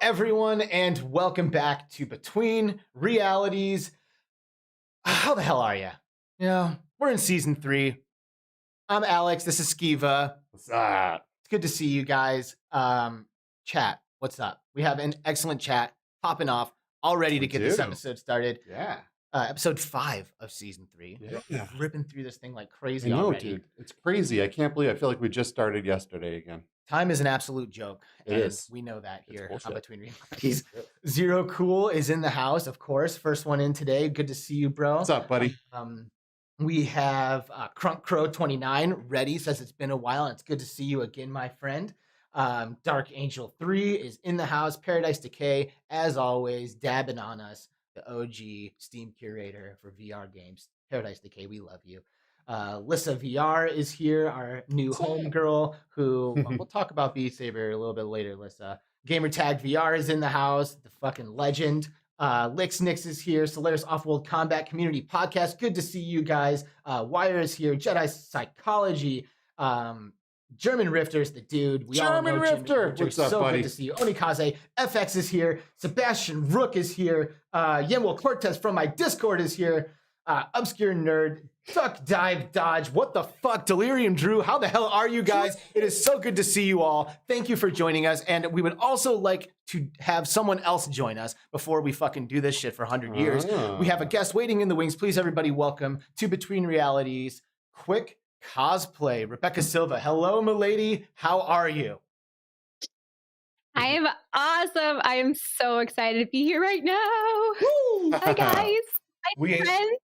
everyone, and welcome back to Between Realities. How the hell are you? We're in season 3. I'm Alex. This is Skiva. What's up? It's good to see you guys. Chat, what's up? We have an excellent chat popping off, all ready to get this episode started. Yeah. Episode 5 of season 3. Yeah. We're ripping through this thing like crazy I know, already. dude. It's crazy. I can't believe. I feel like we just started yesterday again. Time is an absolute joke. It is. We know that here It's on bullshit. Between Realities. Zero Cool is in the house, of course. First one in today. Good to see you, bro. What's up, buddy? We have Crunk Crow 29 ready. Says it's been a while, and it's good to see you again, my friend. Dark Angel 3 is in the house. Paradise Decay, as always, dabbing on us. The OG Steam curator for VR games. Paradise Decay, we love you. Lissa VR is here, our new homegirl, who we'll talk about Beat Saber a little bit later, Lissa. Gamertag VR is in the house, the fucking legend. Lix Nix is here, Solaris Offworld Combat Community Podcast. Good to see you guys. Wire is here, Jedi Psychology, German Rifter's the dude. We all know Rifter. What's up, so buddy? Good to see you. Onikaze FX is here. Sebastian Rook is here. Yenwell Cortez from my Discord is here. Obscure Nerd, Duck Dive Dodge, what the fuck, Delirium Drew, how the hell are you guys? It is so good to see you all. Thank you for joining us, and we would also like to have someone else join us before we fucking do this shit for 100 years. We have a guest waiting in the wings. Please, everybody, welcome to Between Realities, QuikCosplay, Rebecca Silva. Hello, milady, how are you? I am awesome. I am so excited to be here right now. Woo! Hi, guys. Hi, friends.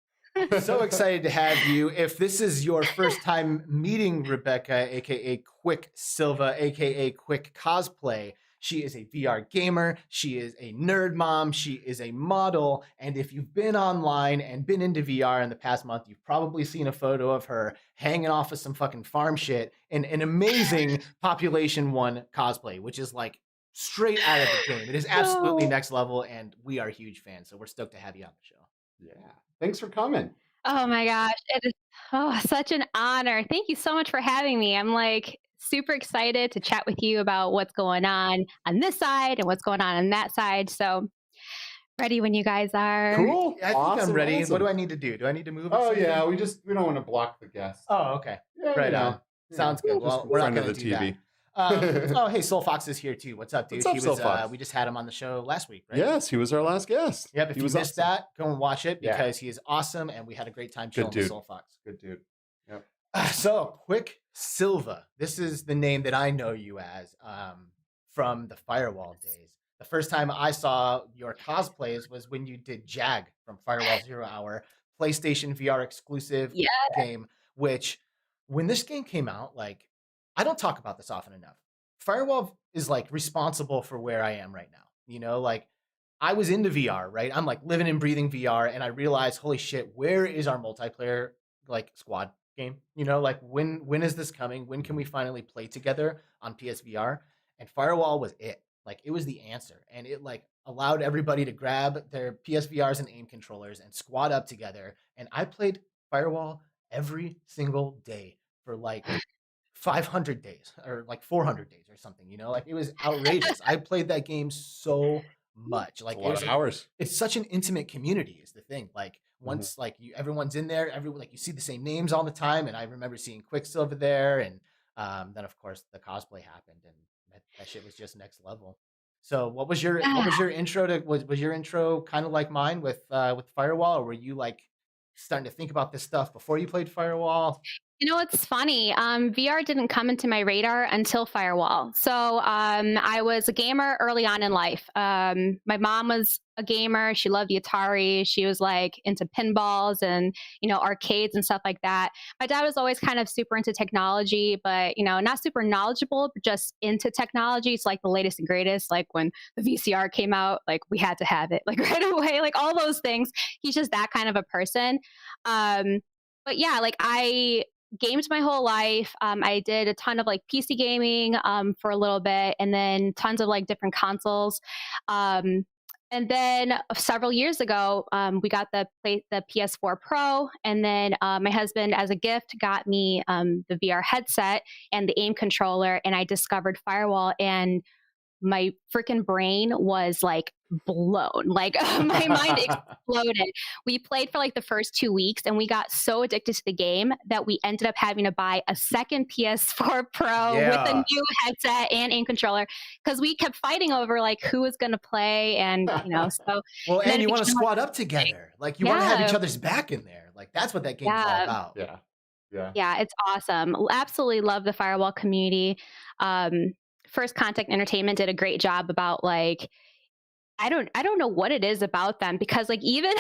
So excited to have you. If this is your first time meeting Rebecca, aka Quick Silva, aka QuikCosplay, she is a VR gamer, she is a nerd mom, she is a model, and if you've been online and been into VR in the past month, you've probably seen a photo of her hanging off of some fucking farm shit in an amazing Population 1 cosplay, which is like straight out of the game. It is absolutely next level, and we are huge fans, so we're stoked to have you on the show. Yeah. Thanks for coming. Oh my gosh. It is such an honor. Thank you so much for having me. I'm like super excited to chat with you about what's going on this side and what's going on that side. So ready when you guys are. Cool. I think Awesome, I'm ready. awesome. What do I need to do? Do I need to move? Oh yeah, we don't want to block the guest. Oh, okay. Yeah, Right you know. on. Sounds good. Just Well, we're not friend of going to the do TV. that. Oh, hey, Soul Fox is here too. What's up, dude? What's up, Soul Fox? We just had him on the show last week, right? Yes, he was our last guest. Yep. If He you was missed awesome. that, go and watch it Yeah. because he is awesome, and we had a great time chilling with dude. Soul Fox. Good dude. Yep. So, Quick Silva. This is the name that I know you as from the Firewall days. The first time I saw your cosplays was when you did Jag from Firewall Zero Hour, PlayStation VR exclusive Yeah. game, which when this game came out, like, I don't talk about this often enough. Firewall is like responsible for where I am right now. You know, like I was into VR, right? I'm like living and breathing VR, and I realized, holy shit, where is our multiplayer like squad game? You know, like when is this coming? When can we finally play together on PSVR? And Firewall was it. Like it was the answer, and it like allowed everybody to grab their PSVRs and aim controllers and squad up together. And I played Firewall every single day for like 500 days or like 400 days or something, you know, like it was outrageous. I played that game so much. Like A lot of hours. it's such an intimate community is the thing. Like Mm-hmm. once like everyone's in there, everyone like you see the same names all the time. And I remember seeing Quicksilver there, and then of course the cosplay happened, and that shit was just next level. So what was your intro to was your intro kind of like mine with Firewall, or were you like starting to think about this stuff before you played Firewall? You know, it's funny. VR didn't come into my radar until Firewall. So I was a gamer early on in life. My mom was a gamer. She loved the Atari. She was like into pinballs and, you know, arcades and stuff like that. My dad was always kind of super into technology, but, you know, not super knowledgeable, but just into technology. It's like the latest and greatest. Like when the VCR came out, like we had to have it like right away, like all those things. He's just that kind of a person. But yeah, like I gamed my whole life. I did a ton of like PC gaming for a little bit, and then tons of like different consoles. And then several years ago, we got the PS4 Pro, and then my husband, as a gift, got me the VR headset and the aim controller, and I discovered Firewall. And my freaking brain was like blown. Like my mind exploded. We played for like the first 2 weeks and we got so addicted to the game that we ended up having to buy a second PS4 Pro with a Yeah. new headset and aim controller because we kept fighting over like who was going to play. And, so. Well, And then and it you want to became like, squad up together. Like you want to have each yeah, other's back in there. Like that's what that game's all yeah. about. Yeah. Yeah. Yeah, it's awesome. Absolutely love the Firewall community. Um, First Contact Entertainment did a great job about like I don't know what it is about them because like even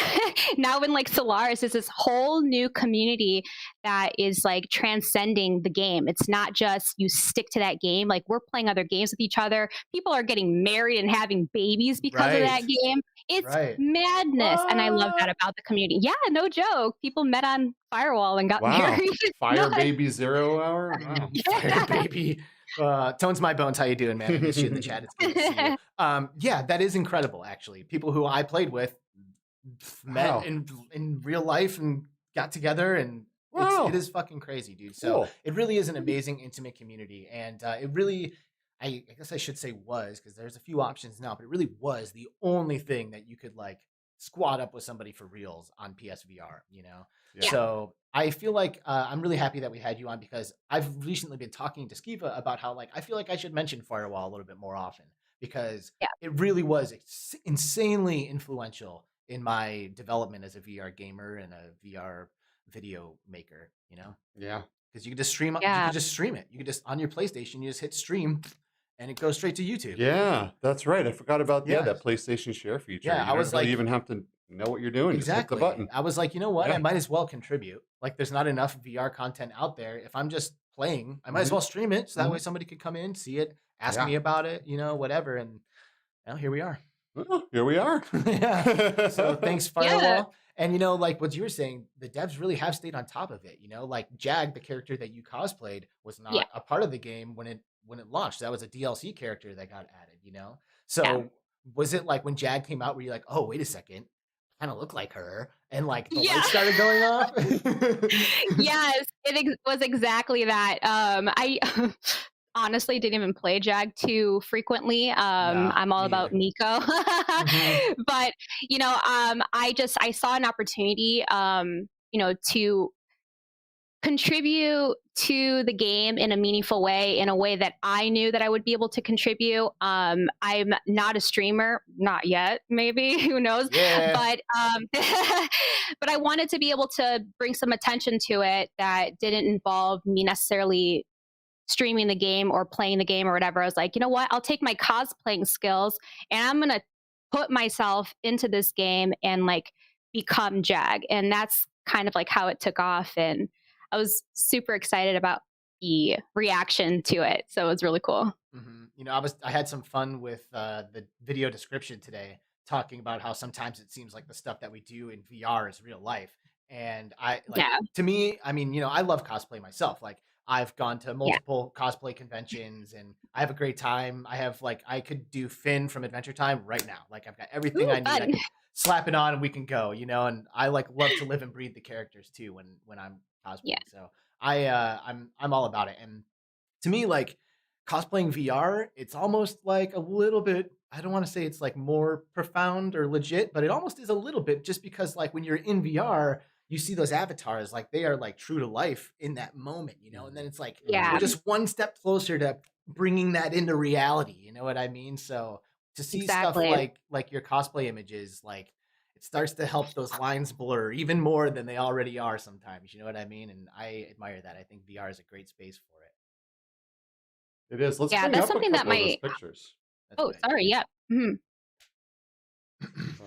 now in like Solaris is this whole new community that is like transcending the game. It's not just you stick to that game. Like we're playing other games with each other. People are getting married and having babies because of that Right. game. It's Right. madness. And I love that What? about the community. Yeah, no joke. People met on Firewall and got Wow. married. It's Fire nuts. Baby 0 hour? Wow. Fire baby. Tones my bones. How you doing, man? I miss you in the chat. It's good to see you. Yeah, that is incredible. Actually, people who I played with met Wow. in real life and got together, and Wow. it is fucking crazy, dude. So Cool. it really is an amazing, intimate community, and it really, I guess I should say was because there's a few options now, but it really was the only thing that you could like squad up with somebody for reals on PSVR. Yeah. So I feel like I'm really happy that we had you on because I've recently been talking to Skiva about how like I feel like I should mention Firewall a little bit more often because Yeah. it really was insanely influential in my development as a VR gamer and a VR video maker. Yeah. Because you could just stream, you Yeah. could just stream it. You could just on your PlayStation, you just hit stream, and it goes straight to YouTube. Yeah, that's right. I forgot about Yeah. that PlayStation Share feature. Yeah, You I don't was really like, even have to know what you're doing. exactly. Just hit the button. I was like, you know what? Yeah. I might as well contribute. Like, there's not enough VR content out there. If I'm just playing, I might as Mhm. well stream it so that Mhm. way somebody could come in, see it, ask Yeah. me about it, whatever. And now here we are. Well, here we are. Yeah. So thanks, Yeah. Firewall. And like what you were saying, the devs really have stayed on top of it. Like Jag, the character that you cosplayed, was Yeah. not a part of the game when it launched. That was a DLC character that got added. Yeah. So was it like when Jag came out, where you're like, oh, wait a second, kind of look like her, and like the Yeah. lights started going off? Yes, it was exactly that. I honestly didn't even play Jag too frequently. Nah, I'm all me about either. Nico. Mhm. But I saw an opportunity to contribute to the game in a meaningful way, in a way that I knew that I would be able to contribute. I'm not a streamer, not yet, maybe, who knows? Yeah. But but I wanted to be able to bring some attention to it that didn't involve me necessarily streaming the game or playing the game or whatever. I was like, you know what? I'll take my cosplaying skills and I'm gonna put myself into this game and like become Jag. And that's kind of like how it took off. And I was super excited about the reaction to it. So it was really cool. I had some fun with the video description today, talking about how sometimes it seems like the stuff that we do in VR is real life. And Yeah. to me, I mean, I love cosplay myself. Like I've gone to Yeah. multiple cosplay conventions and I have a great time. I could do Finn from Adventure Time right now. Like I've got everything Ooh, I need. I fun. can slap it on and we can go, and I like love to live and breathe the characters too when I'm Yeah. cosplaying. So I'm all about it. And to me, like cosplaying VR, it's almost like a little bit, I don't want to say it's like more profound or legit, but it almost is a little bit, just because like when you're in VR, you see those avatars, like they are like true to life in that moment, and then it's like Yeah. we're just one step closer to bringing that into reality. You know what I mean? So to see stuff Exactly. like your cosplay images, like it starts to help those lines blur even more than they already are sometimes. You know what I mean? And I admire that. I think VR is a great space for it. It is. Let's Yeah, bring that's up a something that couple of those might. pictures, That's Oh, good. sorry. Yeah. Mhm. by the Let's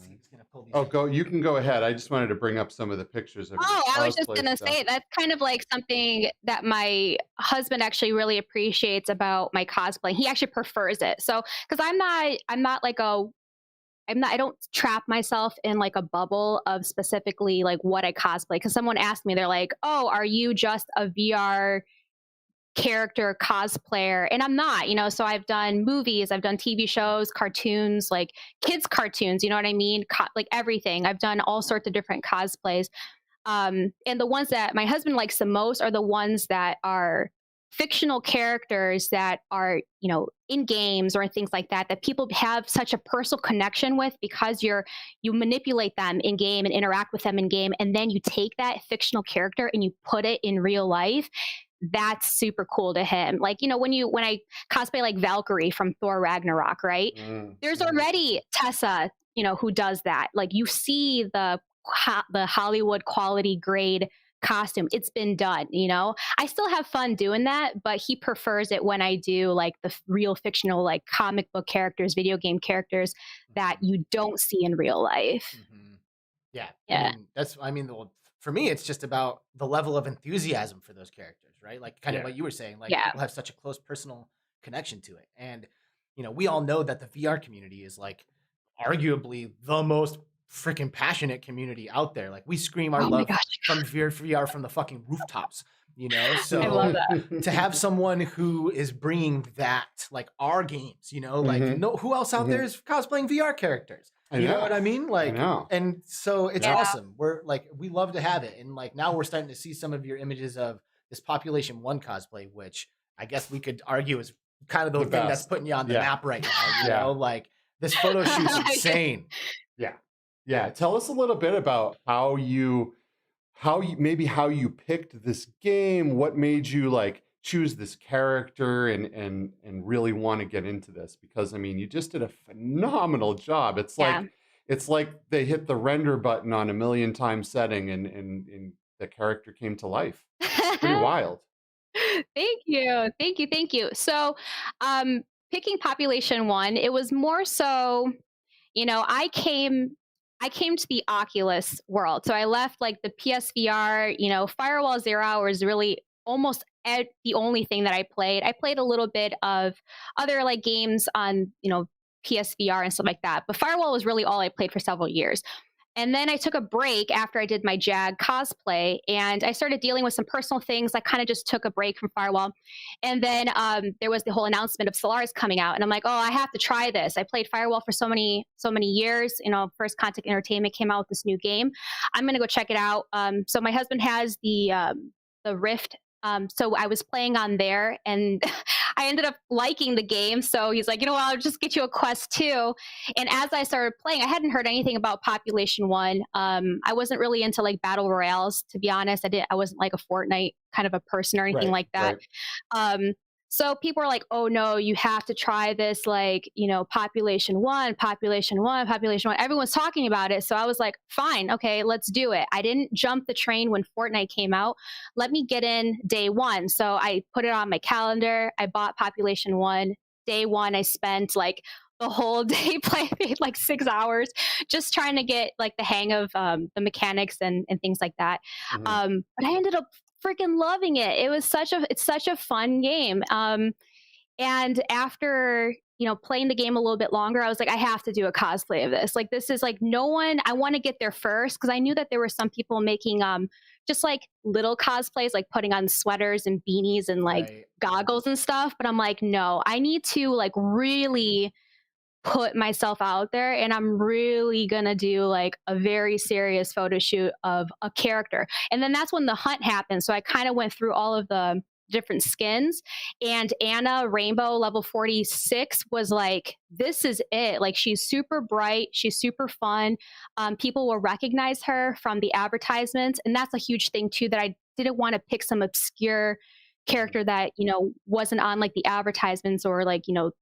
see way. who's gonna pull these Oh, in. you can go ahead. I just wanted to bring up some of the pictures of your Oh, I was just cosplay gonna stuff. say that's kind of like something that my husband actually really appreciates about my cosplay. He actually prefers it. So, because I'm not like I don't trap myself in like a bubble of specifically like what I cosplay. Because someone asked me, they're like, "Oh, are you just a VR character cosplayer?" And I'm not. So I've done movies, I've done TV shows, cartoons, like kids cartoons. You know what I mean? Like everything. I've done all sorts of different cosplays. And the ones that my husband likes the most are the ones that are fictional characters that are, in games or things like that, that people have such a personal connection with because you manipulate them in game and interact with them in game, and then you take that fictional character and you put it in real life. That's super cool to him. Like, when I cosplay like Valkyrie from Thor Ragnarok, right? There's already Tessa, who does that. Like, you see the Hollywood quality grade costume. It's been done. I still have fun doing that, but he prefers it when I do like the real fictional, like comic book characters, video game characters that you don't see in real life. Yeah. Yeah. Well, for me, it's just about the level of enthusiasm for those characters, right? Like kind of what you were saying, like people have such a close personal connection to it. And, we all know that the VR community is like arguably the most freaking passionate community out there. Like we scream our love from VR from the fucking rooftops, so I love that. to have someone who is bringing that, like our games, like who else out there is cosplaying VR characters? You know what I mean? Like, and so it's awesome. We're like, we love to have it. And like, now we're starting to see some of your images of this Population 1 cosplay, which I guess we could argue is kind of the thing that's putting you on the map right now. You know, like this photo shoot's insane. Yeah. Tell us a little bit about how you picked this game. What made you like choose this character and really want to get into this? Because you just did a phenomenal job. It's like they hit the render button on a million times setting and the character came to life. It's pretty wild. Thank you. So, picking Population 1, it was more so, I came to the Oculus world. So I left like the PSVR, Firewall Zero was really almost the only thing that I played. I played a little bit of other like games on, PSVR and stuff like that. But Firewall was really all I played for several years. And then I took a break after I did my JAG cosplay, and I started dealing with some personal things. I kind of just took a break from Firewall. And then there was the whole announcement of Solaris coming out. And I'm like, oh, I have to try this. I played Firewall for so many years. First Contact Entertainment came out with this new game. I'm going to go check it out. So my husband has the Rift. So I was playing on there, and I ended up liking the game. So he's like, I'll just get you a Quest 2. And as I started playing, I hadn't heard anything about Population 1. I wasn't really into like battle royales, to be honest. I wasn't like a Fortnite kind of a person or anything like that. So people are like, oh no, you have to try this, like, Population 1. Everyone's talking about it. So I was like, fine, okay, let's do it. I didn't jump the train when Fortnite came out. Let me get in day one. So I put it on my calendar. I bought Population 1. Day one, I spent like the whole day playing like 6 hours, just trying to get like the hang of the mechanics and things like that. But I ended up freaking loving it. It's such a fun game. And after, playing the game a little bit longer, I was like, I have to do a cosplay of this. Like, this is like I want to get there first, because I knew that there were some people making just like little cosplays, like putting on sweaters and beanies and like goggles and stuff. But I'm like, no, I need to like really put myself out there, and I'm really gonna do like a very serious photo shoot of a character. And then that's when the hunt happened. So I kind of went through all of the different skins, and Anna Rainbow level 46 was like, this is it. Like, she's super bright, she's super fun. People will recognize her from the advertisements, and that's a huge thing too, that I didn't want to pick some obscure character that wasn't on like the advertisements or like the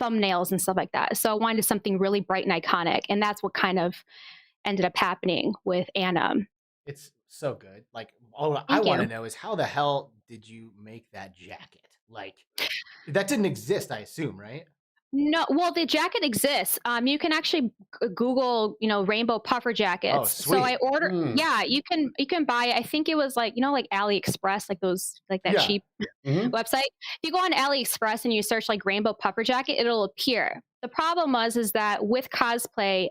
thumbnails and stuff like that. So I wanted something really bright and iconic, and that's what kind of ended up happening with Anna. It's so good. Like, all I want to know is, how the hell did you make that jacket? Like, that didn't exist, I assume, right? No, well, the jacket exists. You can actually Google, rainbow puffer jackets. Oh, sweet. So I ordered. Yeah, you can buy. I think it was like like AliExpress, like those, like that cheap website. If you go on AliExpress and you search like rainbow puffer jacket, it'll appear. The problem is that with cosplay,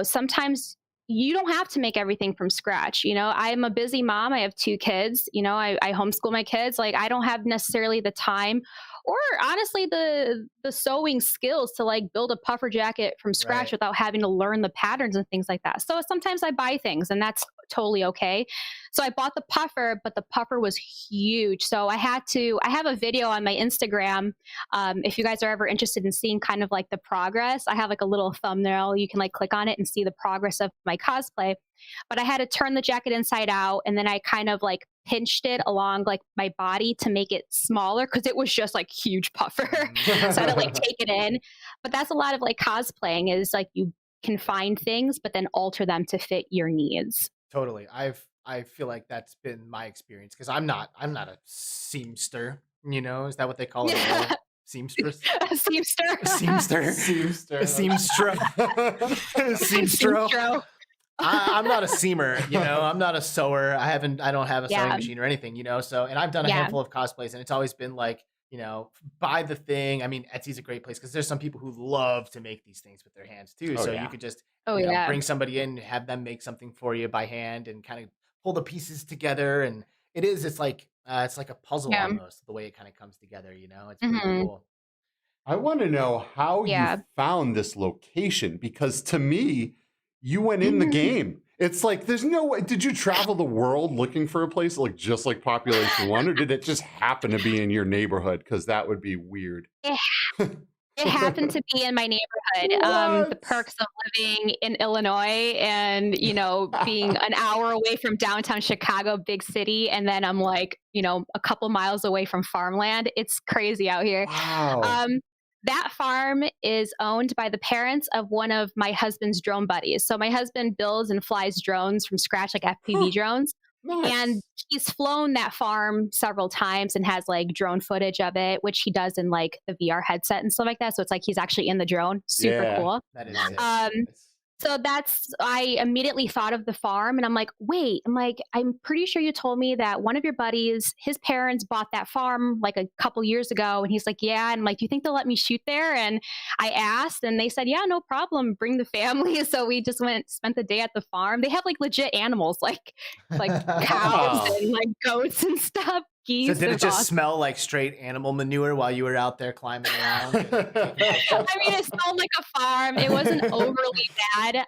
sometimes you don't have to make everything from scratch. I'm a busy mom. I have 2 kids. I homeschool my kids. Like, I don't have necessarily the time, or honestly the sewing skills to like build a puffer jacket from scratch without having to learn the patterns and things like that. So sometimes I buy things, and that's totally okay. So I bought the puffer, but the puffer was huge. So I have a video on my Instagram. If you guys are ever interested in seeing kind of like the progress, I have like a little thumbnail. You can like click on it and see the progress of my cosplay. But I had to turn the jacket inside out, and then I kind of like pinched it along like my body to make it smaller because it was just like huge puffer. So I had to like take it in. But that's a lot of like cosplaying, is like you can find things but then alter them to fit your needs. Totally. I feel like that's been my experience because I'm not a seamster. Is that what they call it? Yeah. Seamstress? A seamster. Seamster. Seamster. Seamstro. Seamstro. Seamstro. I'm not a seamer, I'm not a sewer. I don't have a sewing Yeah. machine or anything, so, and I've done a Yeah. handful of cosplays, and it's always been like, buy the thing. I mean, Etsy's a great place because there's some people who love to make these things with their hands too. Oh, So yeah. you could just, Oh yeah. bring somebody in, have them make something for you by hand and kind of pull the pieces together. And it's like a puzzle Yeah. almost, the way it kind of comes together, it's pretty Mhm. cool. I want to know how Yeah. you found this location, because to me, you went in the game. It's like, there's no way. Did you travel the world looking for a place like just like Population One, or did it just happen to be in your neighborhood? Because that would be weird. It happened to be in my neighborhood. The What? perks of living in Illinois and, being an hour away from downtown Chicago, big city. And then I'm like, a couple miles away from farmland. It's crazy out here. Wow. That farm is owned by the parents of one of my husband's drone buddies. So my husband builds and flies drones from scratch, like FPV drones. Nice. And he's flown that farm several times and has like drone footage of it, which he does in like the VR headset and stuff like that. So it's like he's actually in the drone. Super Yeah. cool. That is it. Nice. So I immediately thought of the farm, and I'm like, I'm pretty sure you told me that one of your buddies, his parents bought that farm like a couple years ago. And he's like, yeah. And I'm like, do you think they'll let me shoot there? And I asked, and they said, yeah, no problem. Bring the family. So we just spent the day at the farm. They have like legit animals, like cows Wow. and like goats and stuff. Geese. So did it It's just awesome. smell like straight animal manure while you were out there climbing around? and taking pictures? I mean, it smelled like a farm. It wasn't overly bad,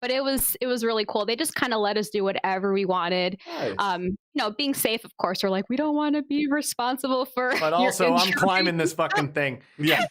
but it was really cool. They just kind of let us do whatever we wanted. Nice. Being safe, of course. We're like, we don't want to be responsible for. But your also, I'm injury. climbing this fucking thing. Yeah.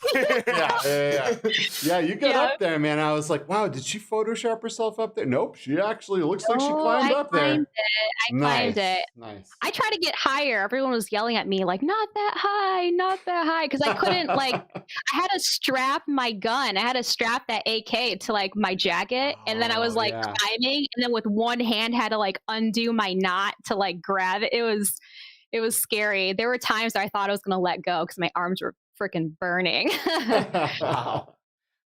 Yeah, you got Yeah. up there, man. I was like, wow, did she Photoshop herself up there? Nope. She actually looks like she Oh, climbed I up there. climbed it. I climbed it. Nice. I tried to get higher. Everyone was yelling at me like, not that high, because I couldn't like. I had to strap my gun. I had to strap that AK to like my jacket, and then I was Oh, like yeah. climbing, and then with one hand had to like undo my knot to like grab it. It was scary. There were times that I thought I was gonna let go because my arms were freaking burning. Wow.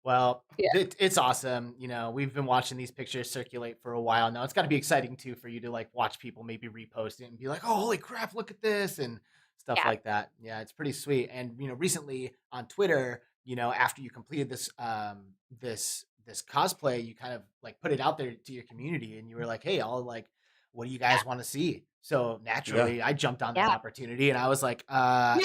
Well, Yeah. it's awesome. We've been watching these pictures circulate for a while now. It's got to be exciting too for you to like watch people maybe repost it and be like, "Oh, holy crap, look at this," and stuff Yeah. like that. Yeah, it's pretty sweet. And recently on Twitter, after you completed this cosplay, you kind of like put it out there to your community, and you were like, "Hey, all like, what do you guys want to see?" So naturally, I jumped on that Yeah. opportunity, and I was like, Yeah.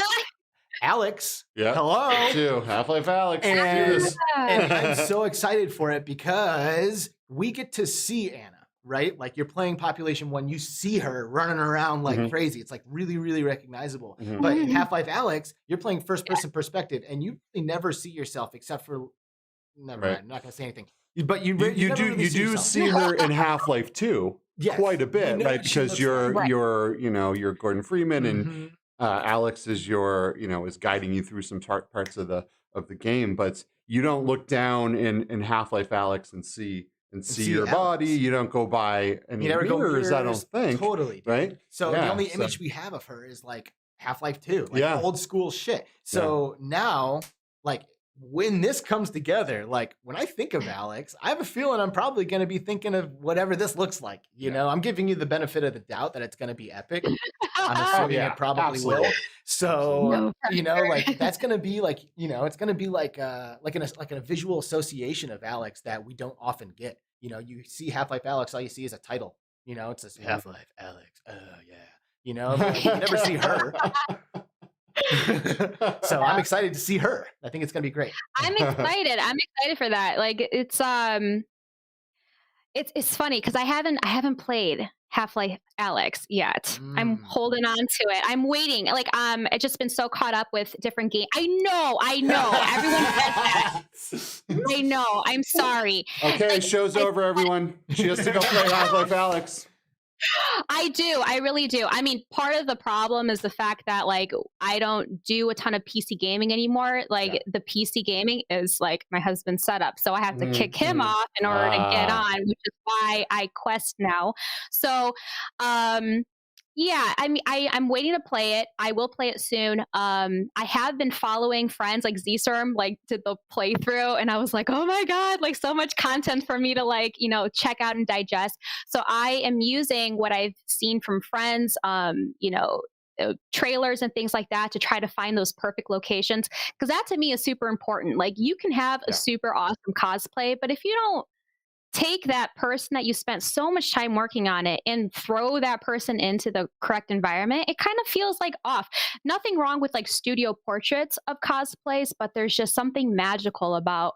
"Alex, Yeah. hello." Me too. Half-Life Alex. Let's do And, this. and I'm so excited for it because we get to see Anna, right? Like you're playing Population One, you see her running around like Mhm. crazy. It's like really, really recognizable. Mhm. But in Half-Life Alex, you're playing first-person perspective, and you really never see yourself except for never Right. mind. I'm not gonna say anything. But you You never do really you do yourself. see her in Half-Life 2 Yes. quite a You bit, know right? what she Because looks you're like. Right. you're Gordon Freeman, and Mhm. Alex is is guiding you through some parts of the game, but you don't look down in Half-Life Alex and see see your body. Alex. You don't go by any You never go mirrors, I don't mirrors. think. Totally, dude. Right? So the Yeah, only so- image we have of her is like Half-Life 2, like Yeah. old school shit. So now, like when this comes together, like when I think of Alex, I have a feeling I'm probably going to be thinking of whatever this looks like. You know, I'm giving you the benefit of the doubt that it's going to be epic. I'm assuming yeah, it probably absolutely. will. So No like that's going to be like, it's going to be like a visual association of Alex that we don't often get. You see Half-Life Alex, all you see is a title. It's just Half-Life Alex. Oh yeah. But you never see her. So I'm excited to see her. I think it's gonna be great. I'm excited. I'm excited for that. Like it's It's funny because I haven't played Half-Life Alyx yet. I'm Mm. holding on to it. I'm waiting. Like I've just been so caught up with different games. I know. Everyone says that. I know. I'm sorry. Okay, Like, show's over, everyone. She has to go play Half-Life Alyx. I do. I really do. I mean, part of the problem is the fact that like I don't do a ton of PC gaming anymore. Like the PC gaming is like my husband's setup. So I have to kick him off in order to get on, which is why I quest now. So yeah, I mean I'm waiting to play it. I will play it soon. I have been following friends like Zstorm like did the playthrough and I was like, oh my God, like so much content for me to like, check out and digest. So I am using what I've seen from friends, trailers and things like that to try to find those perfect locations. Because that to me is super important. Like you can have a super awesome cosplay, but if you don't take that person that you spent so much time working on it and throw that person into the correct environment, it kind of feels like off. Nothing wrong with like studio portraits of cosplays, but there's just something magical about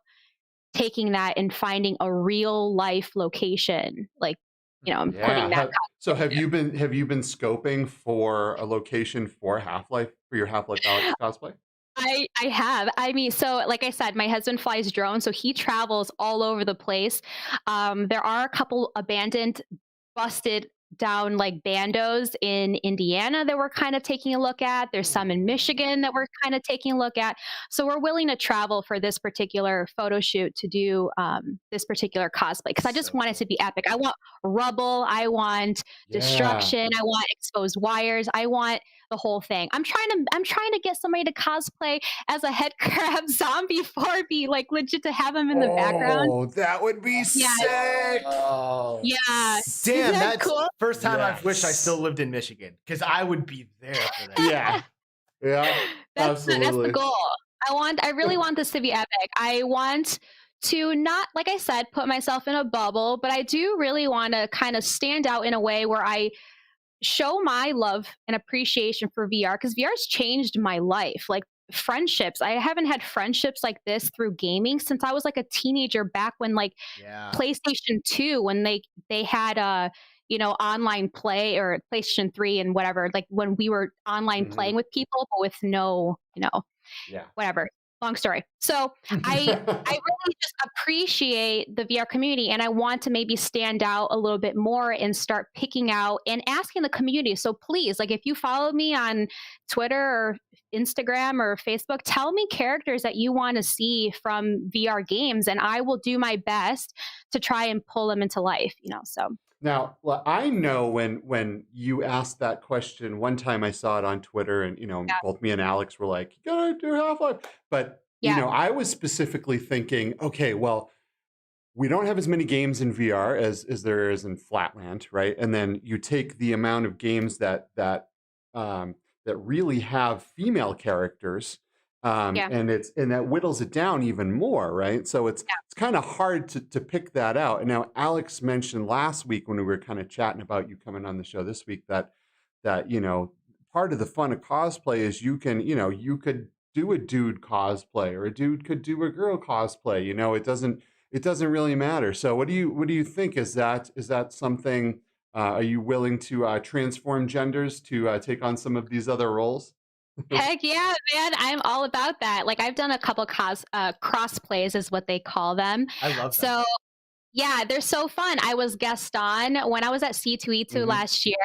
taking that and finding a real life location, like and putting that. So have you been scoping for a location for Half-Life for your Half-Life Alyx cosplay? I have. I mean, so like I said, my husband flies drones, so he travels all over the place. There are a couple abandoned, busted down like bandos in Indiana that we're kind of taking a look at. There's some in Michigan that we're kind of taking a look at. So we're willing to travel for this particular photo shoot to do this particular cosplay because I just want it to be epic. I want rubble. I want destruction. I want exposed wires. I want the whole thing. I'm trying to get somebody to cosplay as a head crab zombie Barbie, like legit to have him in the background. Oh, that would be sick. Oh. Yeah. Damn, that's cool? first time I wish I still lived in Michigan because I would be there for that. Yeah, absolutely. That's the goal. I really want this to be epic. I want to not, like I said, put myself in a bubble, but I do really want to kind of stand out in a way where I show my love and appreciation for VR because VR has changed my life. Like friendships, I haven't had friendships like this through gaming since I was like a teenager back when like PlayStation 2 when they had online play or PlayStation 3 and whatever, like when we were online playing with people but with no whatever. Long story. So I really just appreciate the VR community and I want to maybe stand out a little bit more and start picking out and asking the community. So please, like if you follow me on Twitter or Instagram or Facebook, tell me characters that you want to see from VR games and I will do my best to try and pull them into life, so. Now, I know when you asked that question, one time I saw it on Twitter and, both me and Alex were like, you gotta do Half-Life. But, I was specifically thinking, okay, well, we don't have as many games in VR as there is in Flatland, right? And then you take the amount of games that really have female characters, and that whittles it down even more, right? So it's kind of hard to pick that out. And now Alex mentioned last week when we were kind of chatting about you coming on the show this week that part of the fun of cosplay is you could do a dude cosplay or a dude could do a girl cosplay. It doesn't really matter. So what do you think? Is that something? Are you willing to transform genders to take on some of these other roles? Heck yeah, man. I'm all about that. Like I've done a couple cross plays is what they call them. I love them. So yeah, they're so fun. I was guest on when I was at C2E2 last year.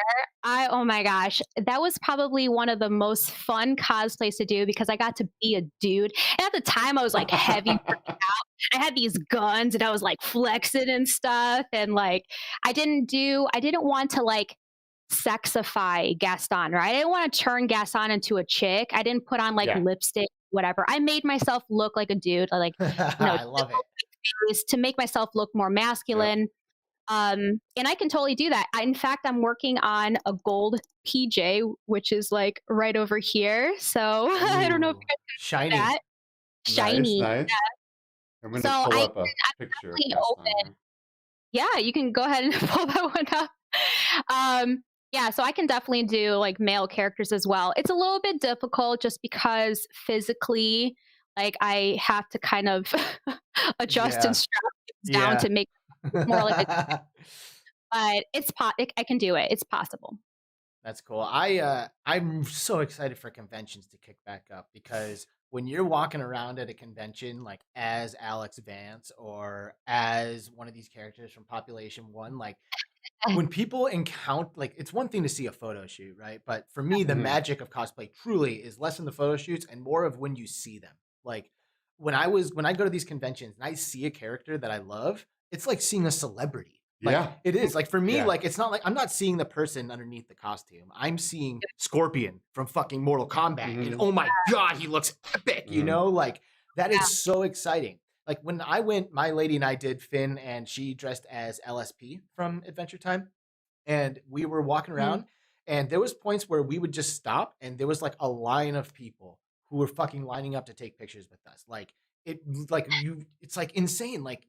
Oh my gosh, that was probably one of the most fun cosplays to do because I got to be a dude. And at the time I was like heavy working out. I had these guns and I was like flexing and stuff. And like, I didn't want to like sexify Gaston, right? I didn't want to turn Gaston into a chick. I didn't put on like lipstick, whatever. I made myself look like a dude. Like, I love it. To make myself look more masculine. And I can totally do that. In fact, I'm working on a gold PJ, which is like right over here. So I don't know if you guys shiny. That. Shiny. Nice. Yeah. I'm going to pull up a picture of Gaston. Yeah, you can go ahead and pull that one up. Yeah, so I can definitely do like male characters as well. It's a little bit difficult just because physically, like I have to kind of adjust and strap down to make more like but I can do it. It's possible. That's cool. I'm so excited for conventions to kick back up because when you're walking around at a convention like as Alex Vance or as one of these characters from Population One, like when people encounter, like, it's one thing to see a photo shoot, right? But for me, the magic of cosplay truly is less in the photo shoots and more of when you see them. Like when I go to these conventions and I see a character that I love, it's like seeing a celebrity. Like Yeah. it is. Like for me, Yeah. like it's not like I'm not seeing the person underneath the costume. I'm seeing Scorpion from fucking Mortal Kombat. And oh my God, he looks epic, you know? Like that is so exciting. Like when I went, my lady and I did Finn, and she dressed as LSP from Adventure Time, and we were walking around, and there was points where we would just stop, and there was like a line of people who were fucking lining up to take pictures with us. Like it's like insane. Like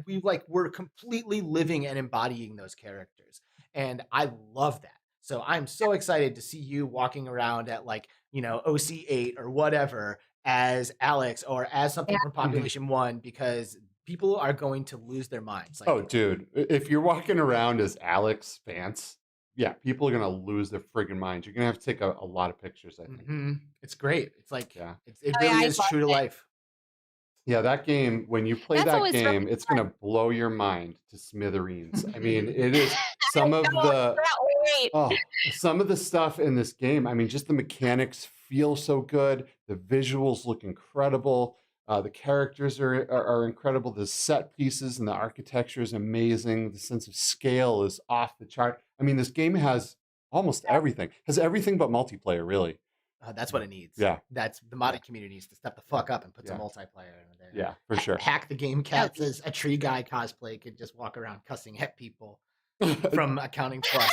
we like were completely living and embodying those characters, and I love that. So I'm so excited to see you walking around at like OC8 or whatever as Alex or as something from Population One, because people are going to lose their minds. Like, oh, dude, if you're walking around as Alex Vance, yeah, people are gonna lose their friggin' minds. You're gonna have to take a lot of pictures, I think. It's great. It's like it yeah, really is true to life. Yeah, that game, when you play that game, it's gonna blow your mind to smithereens. I mean, it is some of the stuff in this game. I mean, just the mechanics feel so good. The visuals look incredible. The characters are incredible. The set pieces and the architecture is amazing. The sense of scale is off the chart. I mean, this game has almost everything. Has everything but multiplayer, really. That's what it needs. Yeah. That's the modded community needs to step the fuck up and put some multiplayer in there. Yeah, for sure. Hack the game cat says a tree guy cosplay could just walk around cussing at people from Accounting Plus.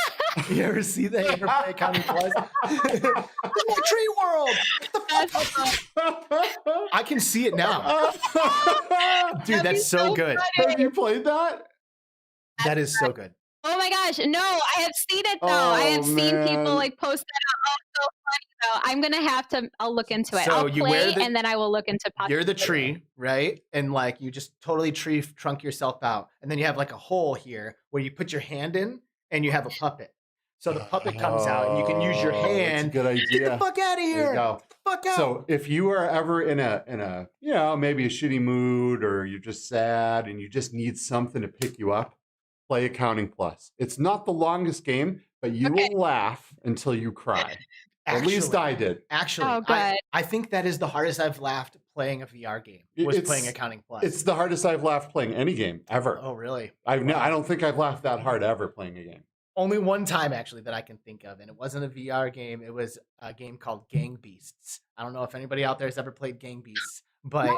You ever see that? You ever play Accounting Plus? The tree world! What the fuck? I can see it now. Dude, that's so good. Have you played that? That is so good. Oh my gosh, no, I have seen it though. I have seen people like post that out. Oh, so funny though. I'm gonna have to. I'll look into it. So I'll you play and then I will look into. You're the tree, right? And like you just totally tree trunk yourself out, and then you have like a hole here where you put your hand in, and you have a puppet. So the puppet comes out, and you can use your hand. That's a good idea. Get the fuck out of here! There you go. Fuck out. So if you are ever in a maybe a shitty mood, or you're just sad and you just need something to pick you up, play Accounting Plus. It's not the longest game, but you will laugh until you cry. At least I did. Actually, I think that is the hardest I've laughed playing a VR game. Playing Accounting Plus. It's the hardest I've laughed playing any game ever. Oh, really? I don't think I've laughed that hard ever playing a game. Only one time actually that I can think of, and it wasn't a VR game. It was a game called Gang Beasts. I don't know if anybody out there has ever played Gang Beasts, but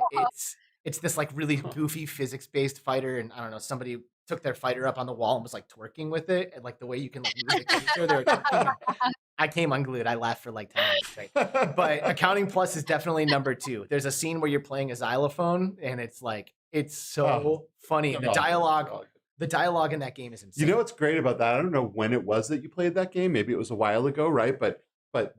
it's this like really goofy physics-based fighter, and I don't know, somebody took their fighter up on the wall and was like twerking with it, and like the way you can like move the character, they were twerking. I came unglued. I laughed for like 10 minutes straight. But Accounting Plus is definitely number 2. There's a scene where you're playing a xylophone, and it's like it's so funny. And the dialogue in that game is insane. You know what's great about that? I don't know when it was that you played that game. Maybe it was a while ago, right? But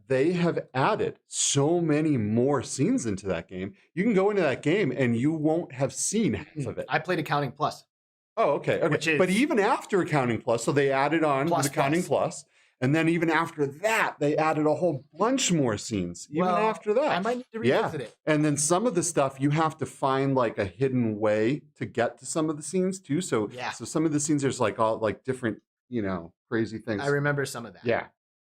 they have added so many more scenes into that game. You can go into that game and you won't have seen half of it. I played Accounting Plus. Oh, okay. But even after Accounting Plus, so they added on Accounting Plus. And then even after that, they added a whole bunch more scenes. Even after that. I might need to revisit it. And then some of the stuff, you have to find like a hidden way to get to some of the scenes too. So some of the scenes, there's like all like different, crazy things. I remember some of that.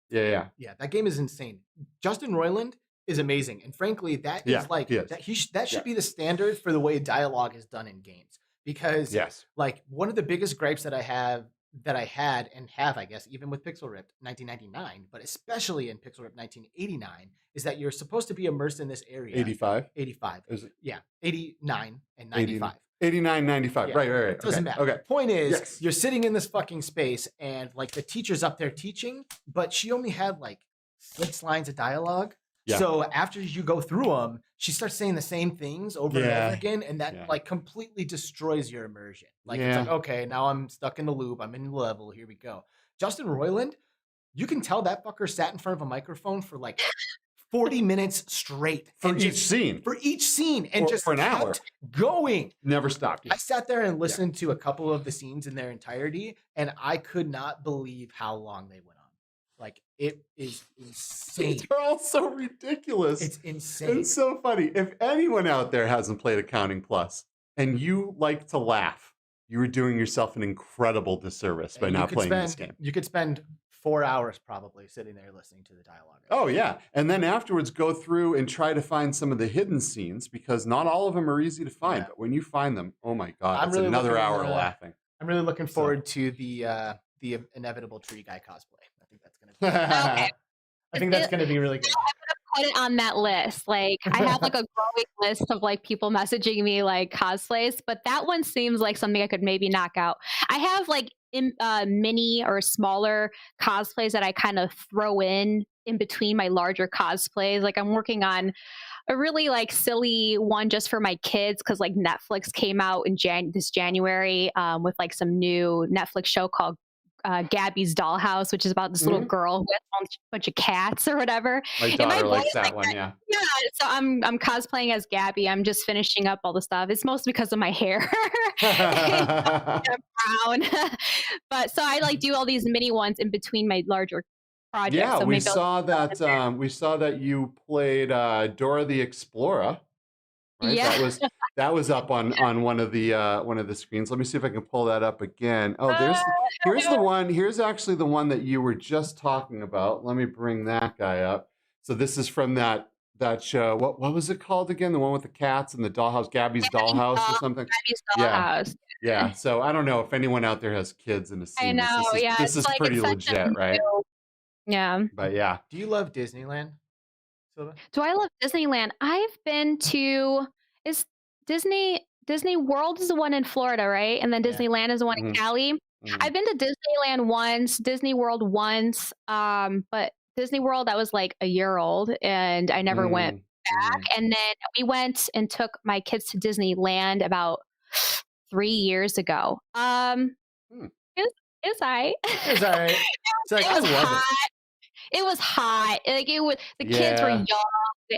Yeah, that game is insane. Justin Roiland is amazing. And frankly, that is like, that should be the standard for the way dialogue is done in games. Because like one of the biggest gripes that I had and have, I guess, even with Pixel Ripped 1999, but especially in Pixel Ripped 1989, is that you're supposed to be immersed in this area. 85? 85. Yeah, 89 and 95. 89, 95. Yeah. Right. It doesn't matter. Okay. Point is, you're sitting in this fucking space, and like the teacher's up there teaching, but she only had like 6 lines of dialogue. Yeah. So after you go through them, she starts saying the same things over and over again, and that like completely destroys your immersion. Like it's like, okay, now I'm stuck in the loop. I'm in the level. Here we go. Justin Roiland, you can tell that fucker sat in front of a microphone for like 40 minutes straight for each scene. For each scene, and just for an hour going. Never stopped. I sat there and listened to a couple of the scenes in their entirety, and I could not believe how long they went on. Like, it is insane. They're all so ridiculous. It's insane. It's so funny. If anyone out there hasn't played Accounting Plus and you like to laugh, you are doing yourself an incredible disservice by not playing this game. You could spend 4 hours probably sitting there listening to the dialogue. Oh, yeah. And then afterwards go through and try to find some of the hidden scenes, because not all of them are easy to find. Yeah. But when you find them, oh my God, it's really another hour laughing. I'm really looking forward to the inevitable tree guy cosplay. I think that's going to be okay. I think that's going to be really good. Put it on that list. Like, I have like a growing list of like people messaging me like cosplays, but that one seems like something I could maybe knock out. I have like mini or smaller cosplays that I kind of throw in between my larger cosplays. Like, I'm working on a really like silly one just for my kids, because like Netflix came out in this January with like some new Netflix show called Gabby's Dollhouse, which is about this little girl who has a bunch of cats or whatever. My daughter likes that one, yeah. Yeah, so I'm cosplaying as Gabby. I'm just finishing up all the stuff. It's mostly because of my hair. I'm brown. But so I like do all these mini ones in between my larger projects. Yeah, so we saw that you played Dora the Explorer. Right? Yeah. That was up on one of the screens. Let me see if I can pull that up again. Oh, here's the one. Here's actually the one that you were just talking about. Let me bring that guy up. So this is from that show. What was it called again? The one with the cats and the dollhouse, Gabby's Dollhouse or something? Gabby's Dollhouse. Yeah. So I don't know if anyone out there has kids in the scene. I know. This is like, pretty legit, right? Yeah. But yeah. Do you love Disneyland, Silva? Do I love Disneyland? I've been to Disney World is the one in Florida, right? And then Disneyland is the one in Cali. I've been to Disneyland once, Disney World once, but Disney World, I was like a year old and I never went back. And then we went and took my kids to Disneyland about 3 years ago. It was all right. It was all right. It was hot. It was hot. Like, the kids were young,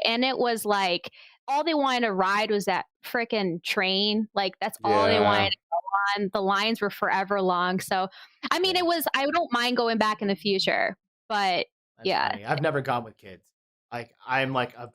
and it was like all they wanted to ride was that freaking train. Like, that's all they wanted to go on. The lines were forever long. So, I mean, I don't mind going back in the future, but that's funny. I've never gone with kids. Like, I'm like a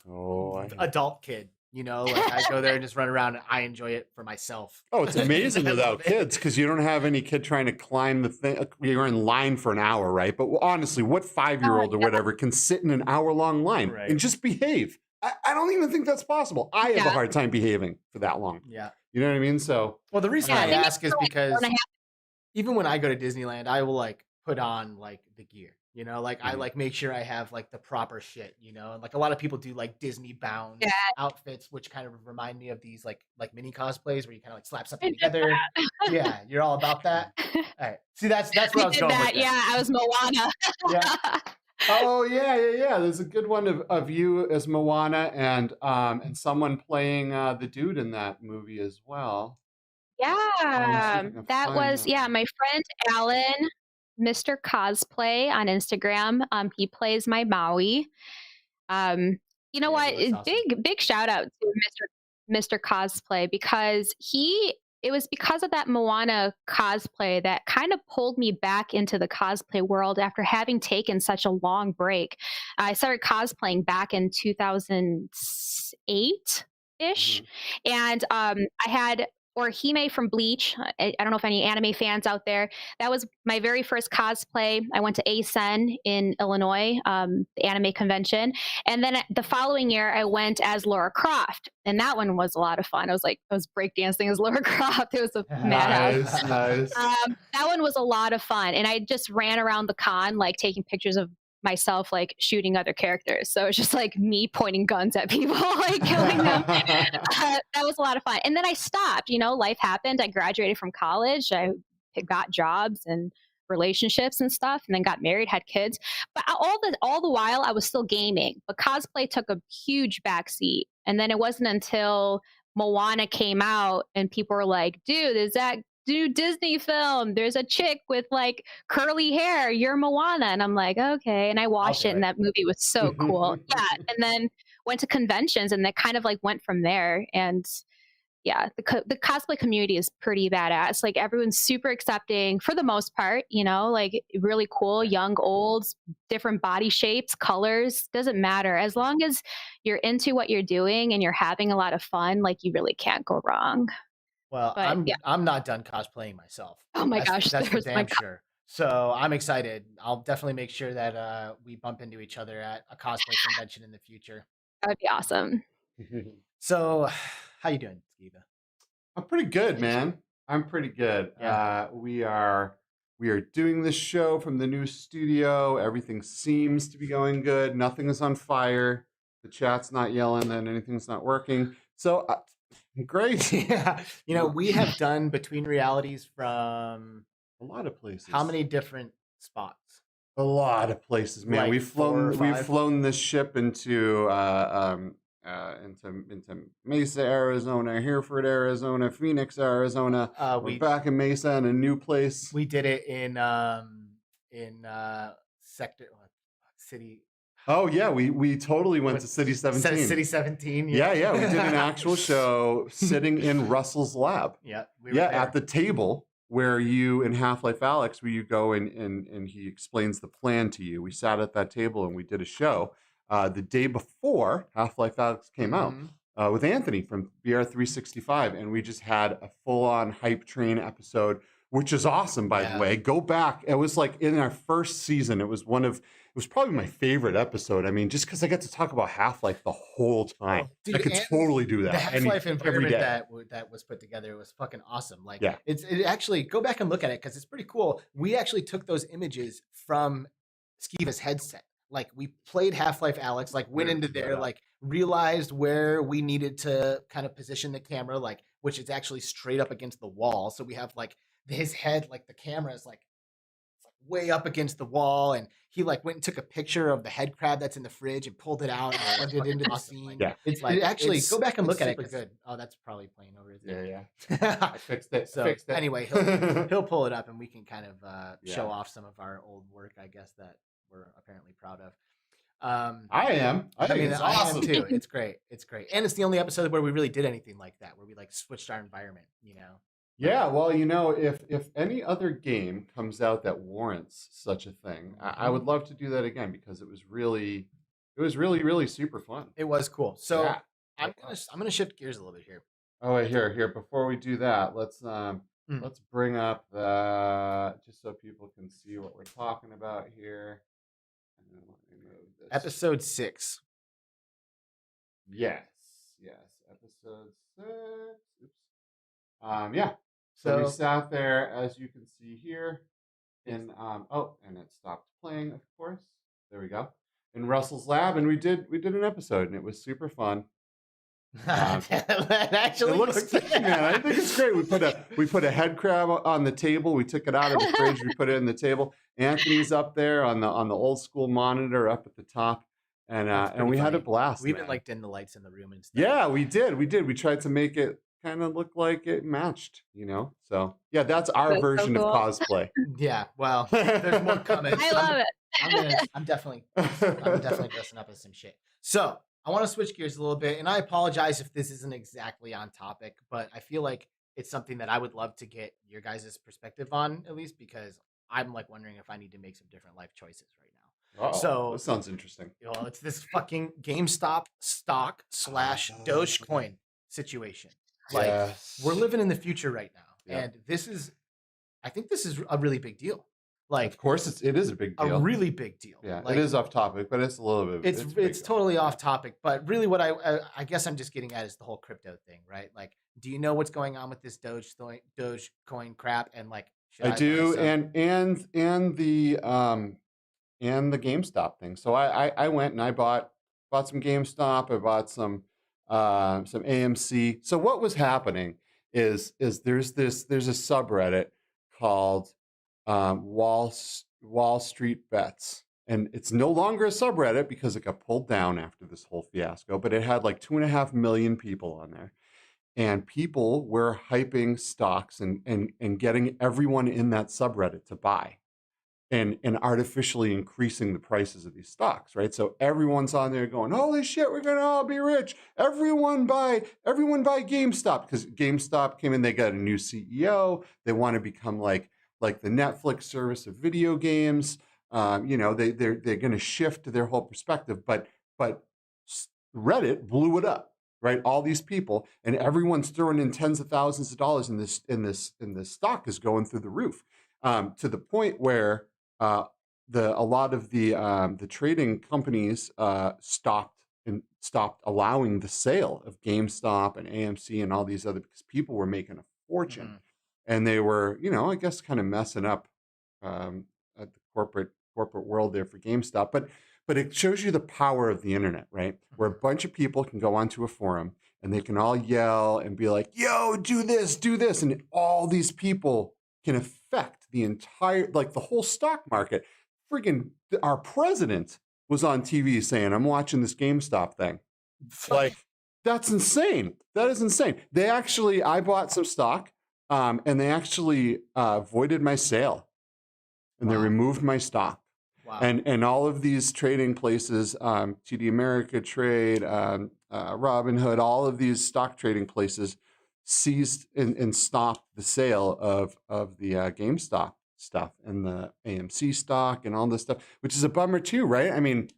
adult kid. You know, like I go there and just run around and I enjoy it for myself. Oh, it's amazing without kids, because you don't have any kid trying to climb the thing. You're in line for an hour, right? But honestly, what 5-year-old or whatever can sit in an hour-long line and just behave? I don't even think that's possible. I have a hard time behaving for that long. Yeah. You know what I mean? So, well, the reason I ask is because even when I go to Disneyland, I will like put on like the gear. You know, like I like make sure I have like the proper shit, you know, and like a lot of people do like Disney bound outfits, which kind of remind me of these like mini cosplays where you kind of like slap something together. Yeah, you're all about that. All right. See, that's where I was going with that. Yeah, I was Moana. Yeah. Oh yeah. There's a good one of you as Moana and someone playing the dude in that movie as well. Yeah, that was my friend Alan. Mr. Cosplay on Instagram. He plays my Maui. You know what? Awesome. Big shout out to Mr. Cosplay, because it was because of that Moana cosplay that kind of pulled me back into the cosplay world after having taken such a long break. I started cosplaying back in 2008-ish. And I had Orihime from Bleach. I don't know if any anime fans out there. That was my very first cosplay. I went to ASEN in Illinois, the anime convention. And then the following year, I went as Lara Croft. And that one was a lot of fun. I was breakdancing as Lara Croft. It was a madhouse. Nice. That one was a lot of fun. And I just ran around the con, like taking pictures of myself like shooting other characters. So it's just like me pointing guns at people, like killing them. That was a lot of fun. And then I stopped, life happened. I graduated from college. I got jobs and relationships and stuff, and then got married, had kids. But all the while I was still gaming, but cosplay took a huge backseat. And then it wasn't until Moana came out and people were like, dude, is that new Disney film. There's a chick with like curly hair. You're Moana. And I'm like, okay. And I I'll watched do it, and it. that movie was so cool. Yeah. And then went to conventions, and that kind of like went from there. And yeah, the cosplay community is pretty badass. Like everyone's super accepting for the most part, you know, like really cool, young, old, different body shapes, colors, doesn't matter. As long as you're into what you're doing and you're having a lot of fun, like you really can't go wrong. Well, But yeah, I'm not done cosplaying myself. oh my gosh, That's for there's my damn sure. So I'm excited. I'll definitely make sure that we bump into each other at a cosplay convention in the future. that would be awesome. So, how you doing, Skiva? I'm pretty good, man. I'm pretty good. Yeah. We are doing this show from the new studio. Everything seems to be going good. Nothing is on fire. The chat's not yelling that anything's not working. So great. Yeah. You know, we have done Between Realities from A lot of places. how many different spots? A lot of places, man. Like We've 4 or flown 5? this ship into Mesa, Arizona, Hereford, Arizona, Phoenix, Arizona. We're back in Mesa in a new place. We did it in sector city. Oh yeah, we totally went to City 17. City 17. Yeah, we did an actual show sitting in Russell's lab. Yeah, we were Yeah, there. at the table where you in Half-Life Alyx, where you go and he explains the plan to you. We sat at that table and we did a show the day before Half-Life Alyx came out with Anthony from VR365, and we just had a full-on hype train episode, which is awesome, by the way. Go back. It was like in our first season. It was probably my favorite episode. I mean, just because I get to talk about Half-Life the whole time. Dude, I could totally do that. The Half-Life environment day. that was put together was fucking awesome. Like, Yeah. it actually, go back and look at it because it's pretty cool. We actually took those images from Skiva's headset. Like, we played Half-Life Alyx, like went into there, like realized where we needed to kind of position the camera, like, which is actually straight up against the wall. So we have like his head, like the camera is like way up against the wall, and he like went and took a picture of the head crab that's in the fridge and pulled it out and plugged it into the scene. Yeah. It's like, actually, go back and look at it. Good. Oh, that's probably playing over his Yeah. I fixed it. So fixed it. anyway, he'll pull it up and we can kind of show off some of our old work, I guess, that we're apparently proud of. I am. I think it's awesome. I am too. It's great. It's great. And it's the only episode where we really did anything like that, where we like switched our environment, you know? Yeah, well, you know, if any other game comes out that warrants such a thing, I would love to do that again because it was really super fun. It was cool. So Yeah. I'm gonna shift gears a little bit here. Oh, wait, here. Before we do that, let's bring up the just so people can see what we're talking about here. And then let me move this. Episode 6. Yes, episode 6. Oops. Yeah. So we sat there, as you can see here, in and it stopped playing, of course. There we go. In Russell's lab, and we did an episode, and it was super fun. That actually it looks good, man. I think it's great. We put a head crab on the table. We took it out of the fridge. We put it in the table. Anthony's up there on the old school monitor up at the top, and we had a blast. We even like dimmed the lights in the room and stuff. Yeah, we did. We tried to make it kind of look like it matched, you know. So yeah, that's our version of cosplay. Yeah, well, there's more coming. I love it. I'm definitely dressing up as some shit. So I want to switch gears a little bit, and I apologize if this isn't exactly on topic, but I feel like it's something that I would love to get your guys' perspective on, at least because I'm like wondering if I need to make some different life choices right now. Oh, so that sounds interesting. Well, it's this fucking GameStop stock / Dogecoin situation. Like, we're living in the future right now, and I think this is a really big deal. Like, of course, it is a big deal. A really big deal. Yeah, like, it is off topic, but it's a little bit. It's totally off topic, but really, what I guess I'm just getting at is the whole crypto thing, right? Like, do you know what's going on with this Dogecoin crap? And like, I do, and the GameStop thing. So I went and I bought some GameStop. I bought some AMC. So what was happening is there's a subreddit called Wall Street Bets, and it's no longer a subreddit because it got pulled down after this whole fiasco. But it had like 2.5 million people on there, and people were hyping stocks and getting everyone in that subreddit to buy and artificially increasing the prices of these stocks, right? So everyone's on there going, holy shit, we're gonna all be rich. Everyone buy GameStop, because GameStop came in, they got a new CEO. They want to become like the Netflix service of video games. You know, they're gonna shift their whole perspective, but Reddit blew it up, right? All these people, and everyone's throwing in tens of thousands of dollars in this stock is going through the roof, to the point where a lot of the trading companies stopped allowing the sale of GameStop and AMC and all these other, because people were making a fortune, and they were, you know, I guess kind of messing up at the corporate world there for GameStop. But it shows you the power of the internet, right? Where a bunch of people can go onto a forum and they can all yell and be like, yo, do this, and all these people can affect the entire, like the whole stock market. Friggin' our president was on TV saying, I'm watching this GameStop thing. Like, that's insane. That is insane. I bought some stock, and they actually voided my sale, and they removed my stock. Wow. And all of these trading places, TD America Trade, Robinhood, all of these stock trading places seized and stopped the sale of the GameStop stuff and the AMC stock and all this stuff, which is a bummer too, right? I mean,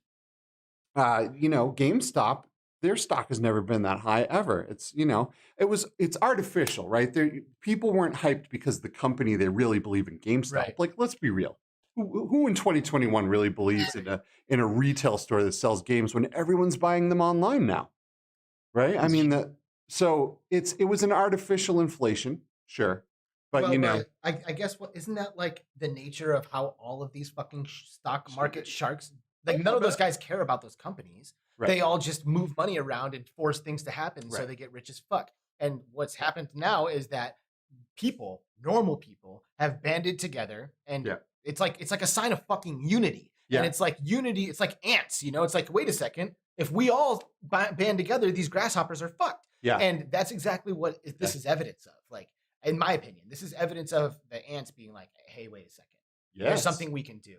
you know, GameStop, their stock has never been that high ever. It's, you know, it's artificial, right? People weren't hyped because the company, they really believe in GameStop. Right. Like, let's be real. Who in 2021 really believes in a retail store that sells games when everyone's buying them online now, right? I mean, so it was an artificial inflation, sure, but you know, I guess isn't that like the nature of how all of these fucking stock market sharks, like none of those guys care about those companies. Right. They all just move money around and force things to happen, so they get rich as fuck. And what's happened now is that normal people, have banded together, and it's like a sign of fucking unity. Yeah. And it's like unity, it's like ants, you know? It's like, wait a second, if we all band together, these grasshoppers are fucked. Yeah. And that's exactly what this is evidence of. Like, in my opinion, this is evidence of the ants being like, hey, wait a second. Yes. There's something we can do.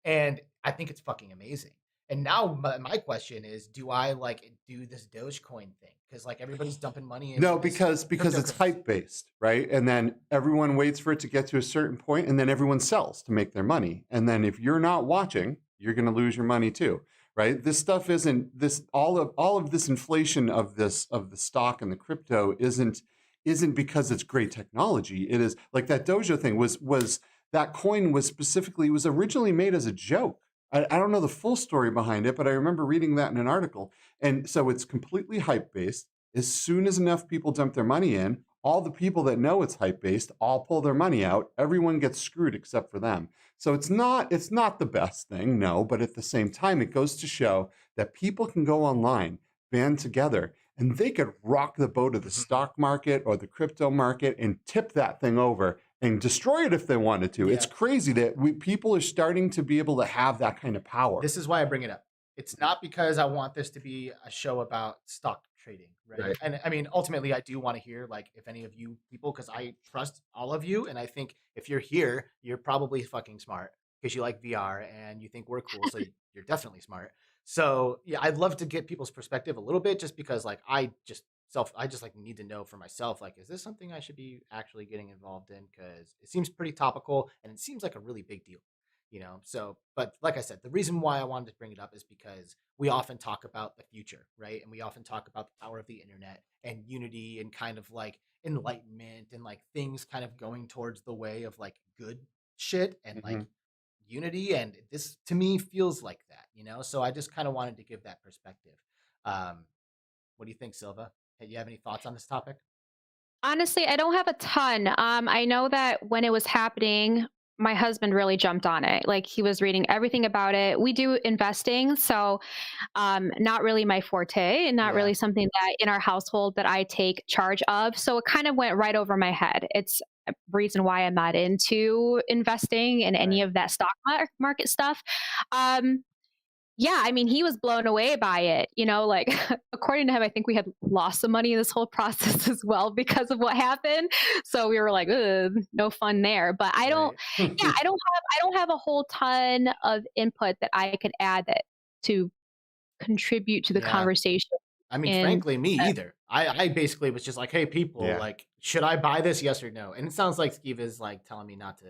And I think it's fucking amazing. And now my question is, do I like do this Dogecoin thing? Because like everybody's dumping money in. No, because it's hype based, right? And then everyone waits for it to get to a certain point, and then everyone sells to make their money. And then if you're not watching, you're going to lose your money too, right? This stuff isn't this all of this inflation of the stock and the crypto isn't because it's great technology. It is like that Dojo thing was that coin was originally made as a joke. I don't know the full story behind it, but I remember reading that in an article. And so it's completely hype-based. As soon as enough people dump their money in, all the people that know it's hype-based all pull their money out. Everyone gets screwed except for them. So it's not the best thing, no, but at the same time, it goes to show that people can go online, band together, and they could rock the boat of the stock market or the crypto market and tip that thing over and destroy it if they wanted to. Yeah. It's crazy that people are starting to be able to have that kind of power. This is why I bring it up. It's not because I want this to be a show about stock trading, right? And I mean, ultimately, I do want to hear, like, if any of you people, because I trust all of you, and I think if you're here, you're probably fucking smart because you like VR and you think we're cool, so you're definitely smart. So yeah, I'd love to get people's perspective a little bit, just because like I just like need to know for myself, like, is this something I should be actually getting involved in? Because it seems pretty topical and it seems like a really big deal, you know? So, but like I said, the reason why I wanted to bring it up is because we often talk about the future, right? And we often talk about the power of the internet and unity and kind of like enlightenment and like things kind of going towards the way of like good shit and like unity. And this to me feels like that, you know? So I just kind of wanted to give that perspective. What do you think, Silva? Do you have any thoughts on this topic? Honestly, I don't have a ton. I know that when it was happening, my husband really jumped on it. Like he was reading everything about it. We do investing, so not really my forte, and not really something that in our household that I take charge of. So it kind of went right over my head. It's a reason why I'm not into investing in any of that stock market stuff. yeah, I mean, he was blown away by it, you know, like according to him, I think we had lost some money in this whole process as well because of what happened. So we were like, ugh, no fun there. But I don't, Right. yeah, I don't have a whole ton of input that I could add that to contribute to the Yeah. conversation. I mean, And frankly, me either. I basically was just like, "Hey, people, Yeah. like, should I buy this? Yes or no?" And it sounds like Steve is like telling me not to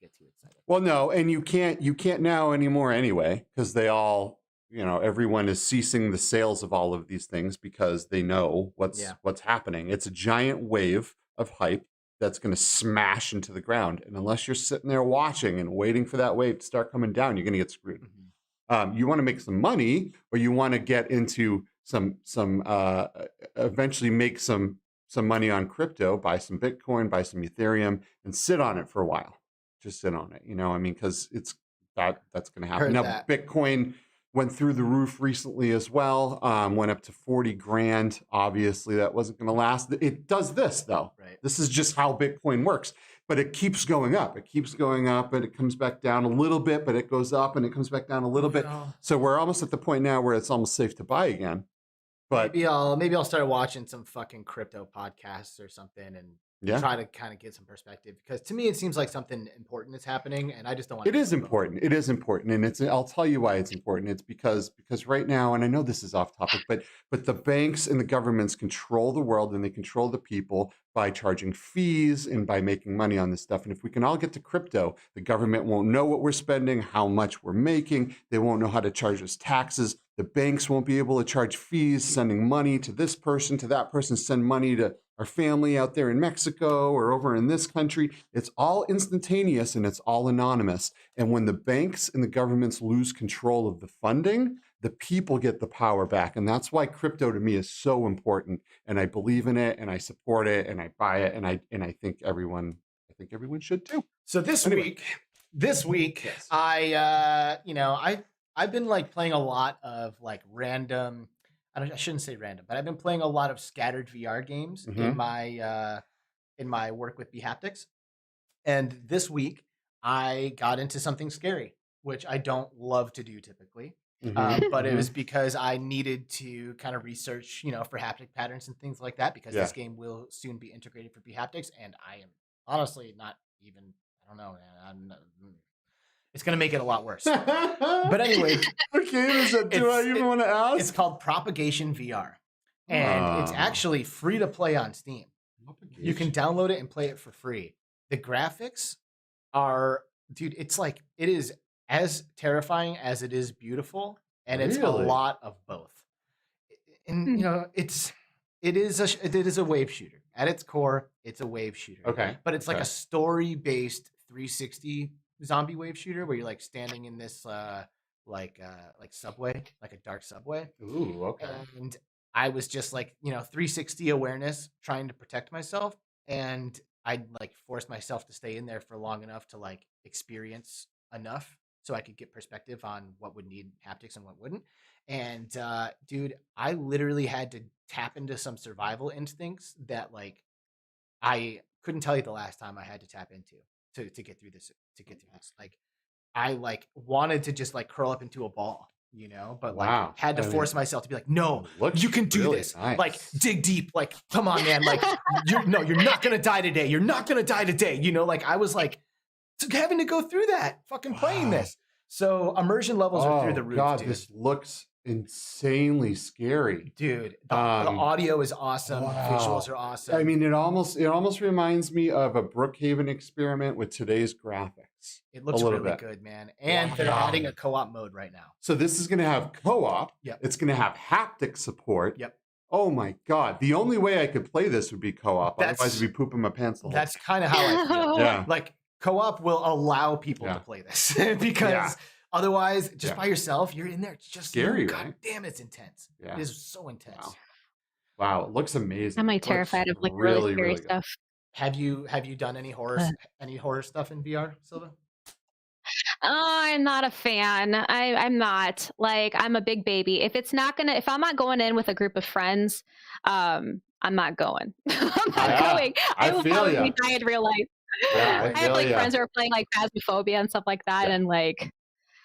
get too excited. Well, no, and you can't now anymore anyway, because they all, everyone is ceasing the sales of all of these things because they know Yeah. what's happening. It's a giant wave of hype that's going to smash into the ground, and unless you're sitting there watching and waiting for that wave to start coming down, you're going to get screwed. Mhm. You want to make some money, or you want to get into some eventually make some money on crypto, buy some Bitcoin, buy some Ethereum, and sit on it for a while. Just sit on it, I mean, because that's going to happen. Heard Now, that. Bitcoin went through the roof recently as well. Went up to 40 grand. Obviously, that wasn't going to last. It does this though. Right. This is just how Bitcoin works. But it keeps going up. It keeps going up, and it comes back down a little bit, but it goes up, and it comes back down a little bit. Well, So we're almost at the point now where it's almost safe to buy again. But maybe I'll start watching some fucking crypto podcasts or something and yeah, try to kind of get some perspective, because to me it seems like something important is happening and I just don't want it is important. It is important, and I'll tell you why it's important. It's because right now, and I know this is off topic, but the banks and the governments control the world, and they control the people by charging fees and by making money on this stuff. And if we can all get to crypto, the government won't know what we're spending, how much we're making. They won't know how to charge us taxes. The banks won't be able to charge fees, sending money to this person, to that person, send money to our family out there in Mexico or over in this country. It's all instantaneous and it's all anonymous. And when the banks and the governments lose control of the funding, the people get the power back. And that's why crypto to me is so important. And I believe in it, and I support it, and I buy it, and I think everyone should too. So this Anyway. week, Yes. I've been like playing a lot of like random. I shouldn't say random, but I've been playing a lot of scattered VR games in my work with Behaptics. And this week, I got into something scary, which I don't love to do typically. But it was because I needed to kind of research, for haptic patterns and things like that, because this game will soon be integrated for Behaptics, and I am honestly not even. I don't know, man. It's gonna make it a lot worse. But anyway, what game is it? Do I even want to ask? It's called Propagation VR, and it's actually free to play on Steam. You can download it and play it for free. The graphics are, dude, it's like, it is as terrifying as it is beautiful, and it's a lot of both. And it is a wave shooter at its core. It's a wave shooter. Okay, but it's like a story-based 360 zombie wave shooter where you're like standing in this like subway, like a dark subway. Ooh, okay. And I was just like, 360 awareness, trying to protect myself, and I like forced myself to stay in there for long enough to like experience enough so I could get perspective on what would need haptics and what wouldn't. And dude, I literally had to tap into some survival instincts that like I couldn't tell you the last time I had to tap into to get through this. Like I like wanted to just like curl up into a ball, but like had to force myself to be like, no, you can do this. Nice. Like dig deep. Like, come on, man. Like you're not gonna die today. You're not gonna die today. Like I was like having to go through that fucking playing this. So immersion levels are through the roof. God, dude. this looks insanely scary, dude. The audio is awesome. Visuals are awesome. I mean, it almost reminds me of a Brookhaven experiment with today's graphics. It looks really good, man. And they're adding a co-op mode right now. So this is going to have co-op. Yep. It's going to have haptic support. Yep. Oh my God. The only way I could play this would be co-op. Otherwise, I'd be pooping my pants the whole time. That's kind of how I feel. Yeah. Like co-op will allow people to play this because otherwise, just by yourself, you're in there. It's just scary, God right? Damn, it's intense. Yeah. It is so intense. Wow, it looks amazing. I'm like terrified of like really scary stuff. Have you done any horror stuff in VR, Silva? I'm not a fan. I'm not. Like, I'm a big baby. If I'm not going in with a group of friends, I'm not going. I'm not going. I will probably die in real life. Yeah, I have like friends who are playing like Phasmophobia and stuff like that, and like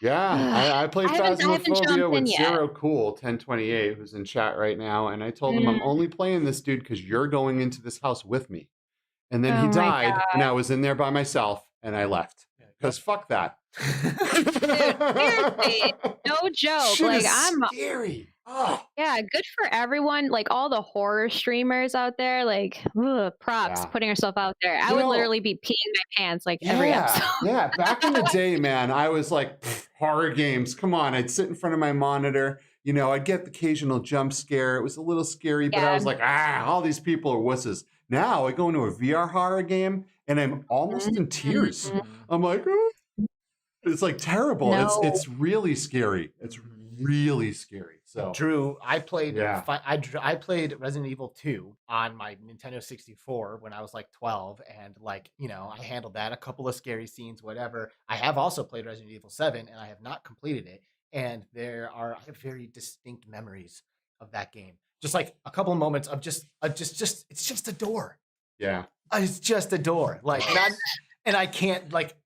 Yeah, I played I haven't Phasmophobia jumped with in yet. Zero Cool 1028, who's in chat right now, and I told him I'm only playing this dude because you're going into this house with me. And then he Oh my died, god. and I was in there by myself, and I left. Because fuck that. Dude, seriously, no joke. Shit Like is I'm scary. Oh. Yeah, good for everyone. Like all the horror streamers out there, like props, Yeah. putting yourself out there. I would literally be peeing my pants like every episode. Yeah, back in the day, man, I was like, horror games, come on. I'd sit in front of my monitor. You know, I'd get the occasional jump scare. It was a little scary, but I was like, all these people are wusses. Now I go into a VR horror game and I'm almost in tears. I'm like, oh. It's like terrible. No. It's really scary. It's really scary. So Drew, I played Yeah. I played Resident Evil 2 on my Nintendo 64 when I was like 12, and like, you know, I handled that, a couple of scary scenes, whatever. I have also played Resident Evil 7 and I have not completed it, and I have very distinct memories of that game. Just like a couple of moments of just it's just a door. Yeah. It's just a door. Like not, and I can't, like,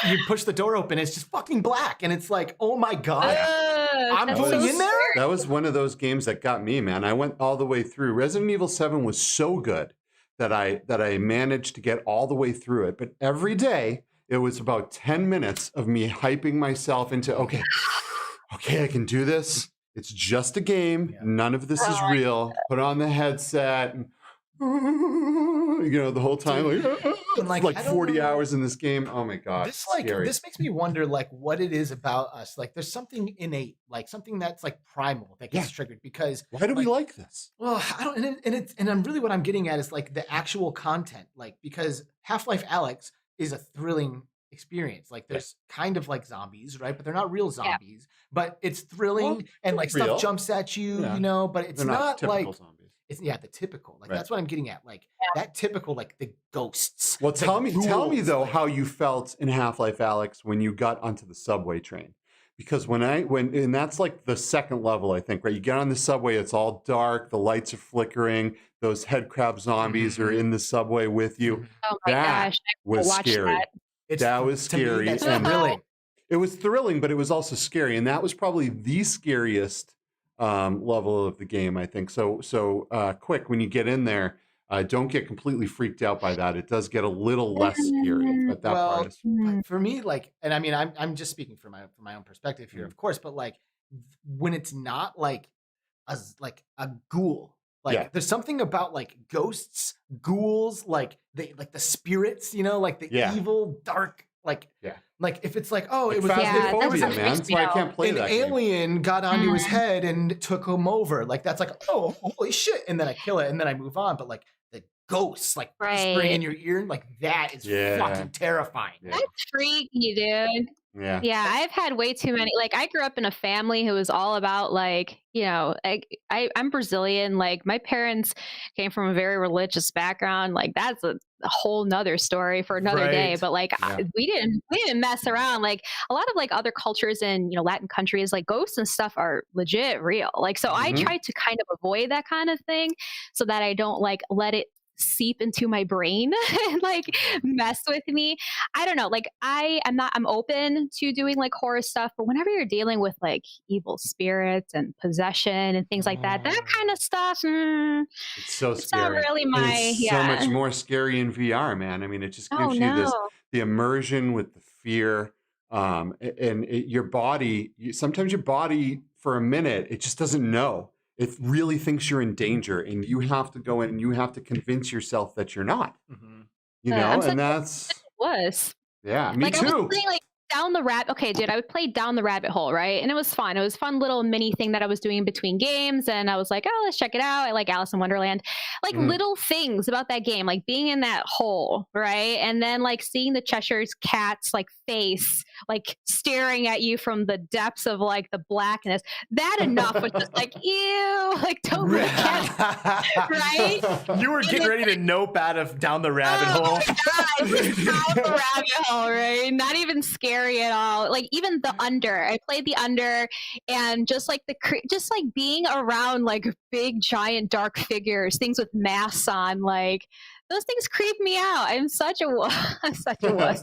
you push the door open, it's just fucking black, and it's like, oh my god, I'm that's going so in there. That was one of those games that got me, man. I went all the way through. Resident Evil 7 was so good that I managed to get all the way through it. But every day it was about 10 minutes of me hyping myself into, okay, I can do this. It's just a game. Yeah. None of this is real. Put on the headset and you know, the whole time, like 40 hours in this game. Oh my god, this makes me wonder, like, what it is about us. Like, there's something innate, like something that's like primal that gets triggered. Because why do we like this? Well, I don't, and I'm really, what I'm getting at is like the actual content, like, because Half-Life Alyx is a thrilling experience. Like, there's kind of like zombies, right? But they're not real zombies. But it's thrilling, and like real. stuff jumps at you, you know. But it's not like zombies. It's the typical. Like that's what I'm getting at. Like that typical, like the ghosts. Well, tell me though, like, how you felt in Half-Life Alyx when you got onto the subway train. Because and that's like the second level, I think, right? You get on the subway, it's all dark, the lights are flickering, those head crab zombies are in the subway with you. Oh my gosh, was scary. That was scary. That's thrilling. It was thrilling, but it was also scary. And that was probably the scariest level of the game, I think. So quick, when you get in there, don't get completely freaked out by that. It does get a little less scary, but that part is for me, like, and I mean, I'm just speaking from my own perspective here, of course, but like when it's not like a ghoul, like there's something about like ghosts, ghouls, like the spirits, you know, like the evil, dark, like like if it's like, oh, like it was Phasmophobia, man. That's why I can't play that game. An alien got onto his head and took him over. Like that's like, oh, holy shit, and then I kill it and then I move on. But like the ghosts, like whispering in your ear, like that is fucking terrifying. That's freaky, dude. Yeah, I've had way too many. Like, I grew up in a family who was all about, like, you know, I'm Brazilian. Like, my parents came from a very religious background. Like, that's a whole nother story for another day. But like, we didn't mess around. Like, a lot of like other cultures in, you know, Latin countries, like ghosts and stuff are legit real. Like, so I try to kind of avoid that kind of thing so that I don't like let it seep into my brain and like mess with me. I don't know. Like I'm open to doing like horror stuff, but whenever you're dealing with like evil spirits and possession and things like that kind of stuff, it's so scary. Not really my it's so much more scary in VR, man. I mean, it just gives you the immersion with the fear, and your body. Sometimes your body for a minute it just doesn't know. It really thinks you're in danger, and you have to go in and you have to convince yourself that you're not. You know, and that's me like, too. I was playing, like, down the rabbit. Okay, dude, I would play down the rabbit hole, right? And it was fun. It was a fun little mini thing that I was doing between games, and I was like, oh, let's check it out. I like Alice in Wonderland. Like little things about that game, like being in that hole, right? And then like seeing the Cheshire Cat's like face, like staring at you from the depths of like the blackness. That enough was just like, ew, like don't look at it, right? You were getting ready to nope out of down the rabbit hole. My God, down the rabbit hole, right? Not even scary at all. Like even the Under, I played the Under, and just like being around like big giant dark figures, things with masks on, like those things creep me out. I'm such a I'm such a wuss.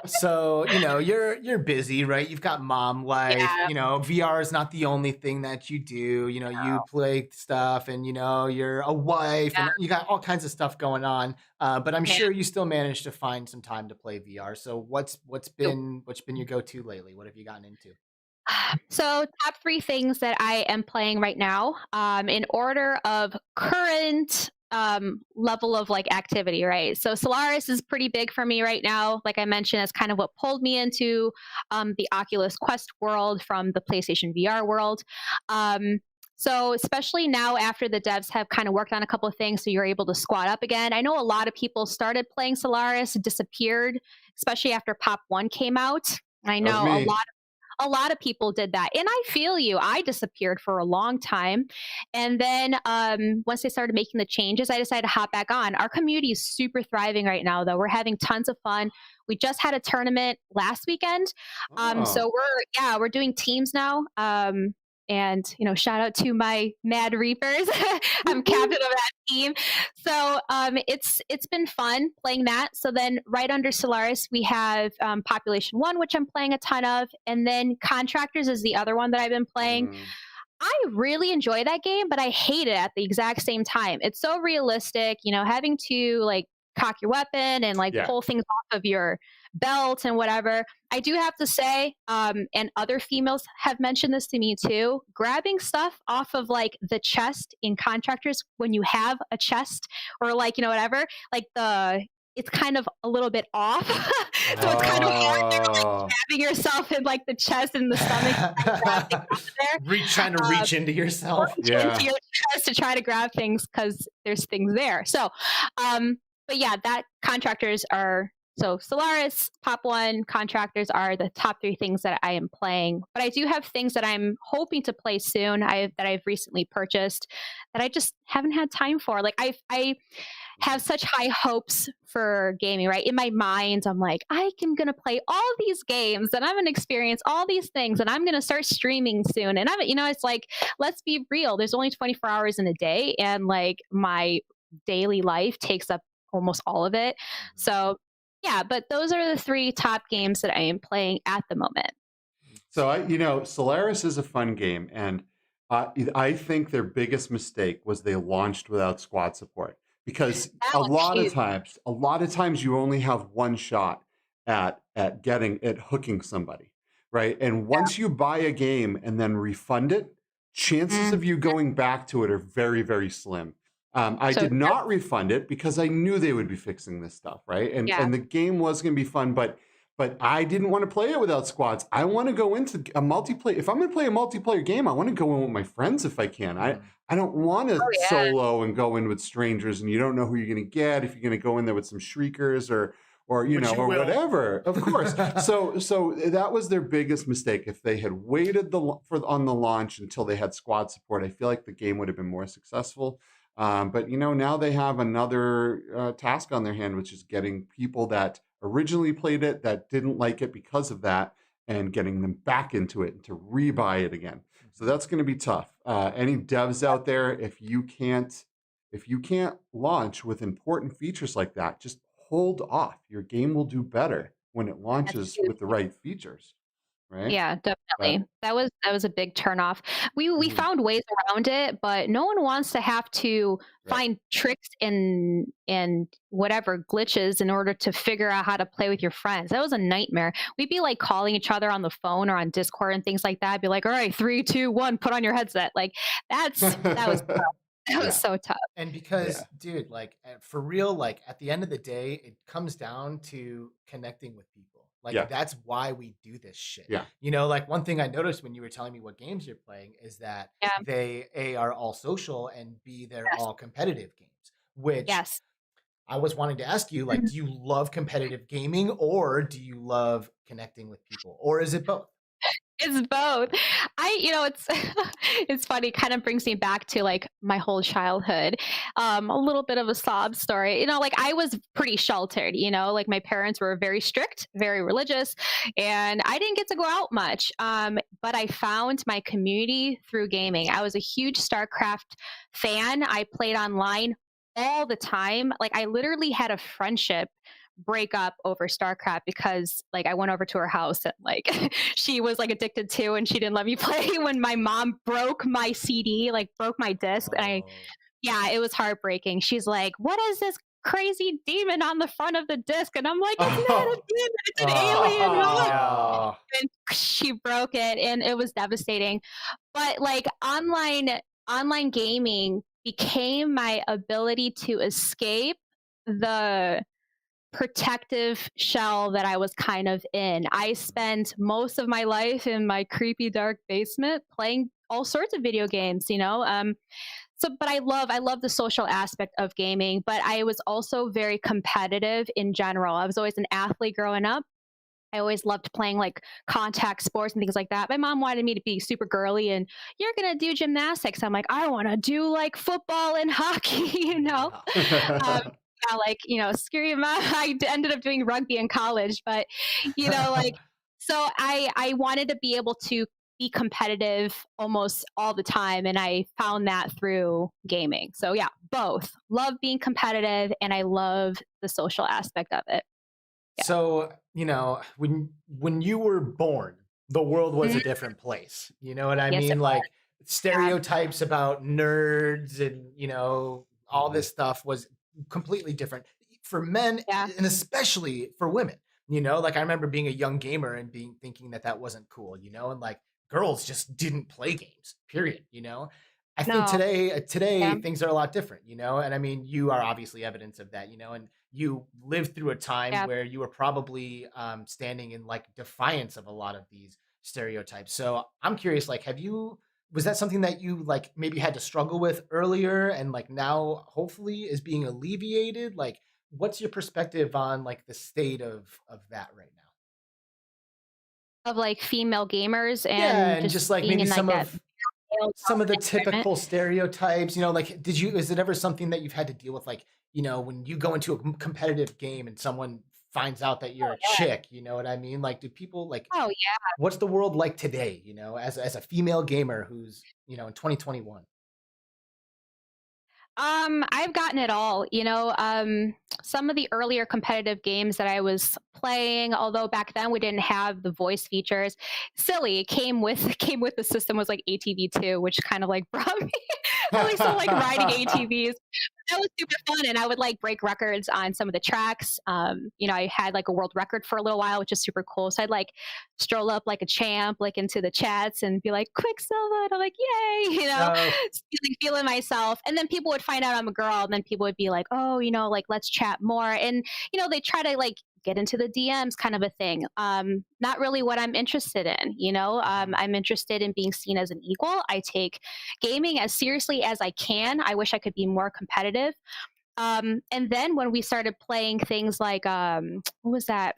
So, you're busy, right? You've got mom life. Yeah. VR is not the only thing that you do. You play stuff, and you're a wife, Yeah. and you got all kinds of stuff going on. But I'm Yeah. sure you still manage to find some time to play VR. So what's been your go-to lately? What have you gotten into? So, top three things that I am playing right now, in order of current level of like activity, right? So, Solaris is pretty big for me right now. Like I mentioned, that's kind of what pulled me into the Oculus Quest world from the PlayStation VR world. So, especially now after the devs have kind of worked on a couple of things, so you're able to squat up again. I know a lot of people started playing Solaris, disappeared, especially after Pop 1 came out. I That was know me. a lot of people did that, and I feel you. I disappeared for a long time, and then once they started making the changes, I decided to hop back on. Our community is super thriving right now, though. We're having tons of fun. We just had a tournament last weekend, Oh. so we're doing teams now. And shout out to my Mad Reapers. I'm captain of that team. So it's been fun playing that. So then right under Solaris we have Population 1, which I'm playing a ton of, and then Contractors is the other one that I've been playing. Mm. I really enjoy that game, but I hate it at the exact same time. It's so realistic, having to like cock your weapon and like Yeah. pull things off of your belt and whatever. I do have to say, and other females have mentioned this to me too, grabbing stuff off of like the chest in Contractors when you have a chest or like, whatever, like it's kind of a little bit off. So it's kind of hard to like grabbing yourself in like the chest and the stomach and grab things out of there. Trying to reach into yourself. Into your chest to try to grab things because there's things there. So, but yeah, that Contractors are so Solaris, Pop 1, Contractors are the top three things that I am playing. But I do have things that I'm hoping to play soon. That I've recently purchased that I just haven't had time for. Like I have such high hopes for gaming, right? In my mind, I'm like, I'm gonna play all these games and I'm gonna experience all these things and I'm gonna start streaming soon. And it's like, let's be real. There's only 24 hours in a day, and like my daily life takes up almost all of it. So yeah, but those are the three top games that I am playing at the moment. So Solaris is a fun game, and I think their biggest mistake was they launched without squad support, because That a was lot huge. of times you only have one shot at hooking somebody, right? And once you buy a game and then refund it, chances of you going back to it are very, very slim. I So did not refund it because I knew they would be fixing this stuff, right? yeah, And the game was going to be fun, but I didn't want to play it without squads. I want to go into a multiplayer. If I'm going to play a multiplayer game, I want to go in with my friends if I can. I don't want to yeah. solo and go in with strangers, and you don't know who you're going to get, if you're going to go in there with some shriekers or Which you will. whatever. Of course. So that was their biggest mistake. If they had waited on the launch until they had squad support, I feel like the game would have been more successful. But now they have another task on their hand, which is getting people that originally played it that didn't like it because of that, and getting them back into it and to rebuy it again. So that's going to be tough. Any devs out there, if you can't launch with important features like that, just hold off. Your game will do better when it launches with the right features. Right? Yeah, definitely. That was a big turnoff. We found ways around it, but no one wants to have to find tricks and whatever glitches in order to figure out how to play with your friends. That was a nightmare. We'd be like calling each other on the phone or on Discord and things like that. Be like, all right, 3, 2, 1, put on your headset. Like that was tough. That was so tough. And because, dude, like for real, like at the end of the day, it comes down to connecting with people. Like that's why we do this shit. Yeah. Like one thing I noticed when you were telling me what games you're playing is that they A, are all social, and B, they're all competitive games. Which I was wanting to ask you, like, do you love competitive gaming, or do you love connecting with people, or is it both? It's both. It's it's funny. Kind of brings me back to like my whole childhood. A little bit of a sob story. Like I was pretty sheltered. Like my parents were very strict, very religious, and I didn't get to go out much. But I found my community through gaming. I was a huge StarCraft fan. I played online all the time. Like I literally had a friendship break up over StarCraft because like I went over to her house and like she was like addicted to and she didn't let me play when my mom broke my CD, like broke my disc. And Oh. yeah, it was heartbreaking. She's like, "What is this crazy demon on the front of the disc?" And I'm like, "It's not a Oh, demon, it's an alien." Oh, And she broke it and it was devastating. But like online gaming became my ability to escape the protective shell that I was kind of in. I spent most of my life in my creepy dark basement playing all sorts of video games, you know. But I love the social aspect of gaming, but I was also very competitive in general. I was always an athlete growing up. I always loved playing like contact sports and things like that. My mom wanted me to be super girly and you're going to do gymnastics. I'm like, I want to do like football and hockey, you know? Um, yeah. yeah, like, you know, screw your mom. I ended up doing rugby in college, but, you know, like, so I wanted to be able to be competitive almost all the time. And I found that through gaming. So yeah, both. Love being competitive and I love the social aspect of it. Yeah. So, you know, when you were born, the world was a Mhm. different place. You know what I Yes, it mean? was. Like Yeah. stereotypes about nerds and, you know, all Mhm. this stuff was completely different for men Yeah. and especially for women. You know, like I remember being a young gamer and being thinking that that wasn't cool, you know, and like girls just didn't play games, period, you know. I think No. today Yeah. things are a lot different, you know, and I mean you are obviously evidence of that, you know, and you lived through a time Yeah. where you were probably standing in like defiance of a lot of these stereotypes. So I'm curious, like, was that something that you like maybe had to struggle with earlier and like now hopefully is being alleviated? Like, what's your perspective on like the state of that right now? Of like female gamers Yeah, and and just just like being maybe in like that male some of the dominant environment. typical stereotypes, you know, like is it ever something that you've had to deal with, like, you know, when you go into a competitive game and someone finds out that you're Oh a yeah. chick, you know what I mean? Like, do people like Oh yeah. what's the world like today, you know, as a female gamer who's, you know, in 2021? I've gotten it all, you know. Some of the earlier competitive games that I was playing, although back then we didn't have the voice features, silly, it came with came with the system was like ATV2, which kind of like brought me at least I like riding ATVs. That was super fun, and I would like break records on some of the tracks. You know, I had like a world record for a little while, which is super cool. So I'd like stroll up like a champ, like into the chats, and be like, "Quicksilver," and I'm like, "Yay!" You know, No. feeling myself. And then people would find out I'm a girl, and then people would be like, "Oh, you know, like let's chat more." And you know, they try to like get into the DMs kind of a thing. Not really what I'm interested in, you know. Mhm. I'm interested in being seen as an equal. I take gaming as seriously as I can. I wish I could be more competitive. And then when we started playing things like what was that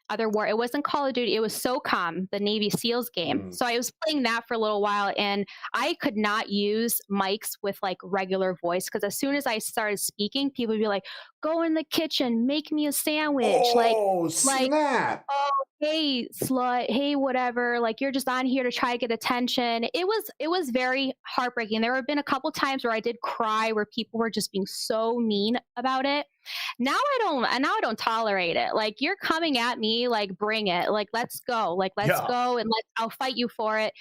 other war? It wasn't Call of Duty. It was SOCOM, the Navy SEALs game. Mm. So I was playing that for a little while, and I could not use mics with like regular voice because as soon as I started speaking, people would be like, "Go in the kitchen, make me a sandwich," Oh, like snap. oh hey slut, hey whatever, like you're just on here to try to get attention. It was very heartbreaking. There have been a couple times where I did cry where people were just being so mean about it. Now I don't tolerate it. Like you're coming at me, like bring it, like let's go, like let's Yeah. go, and I'll fight you for it.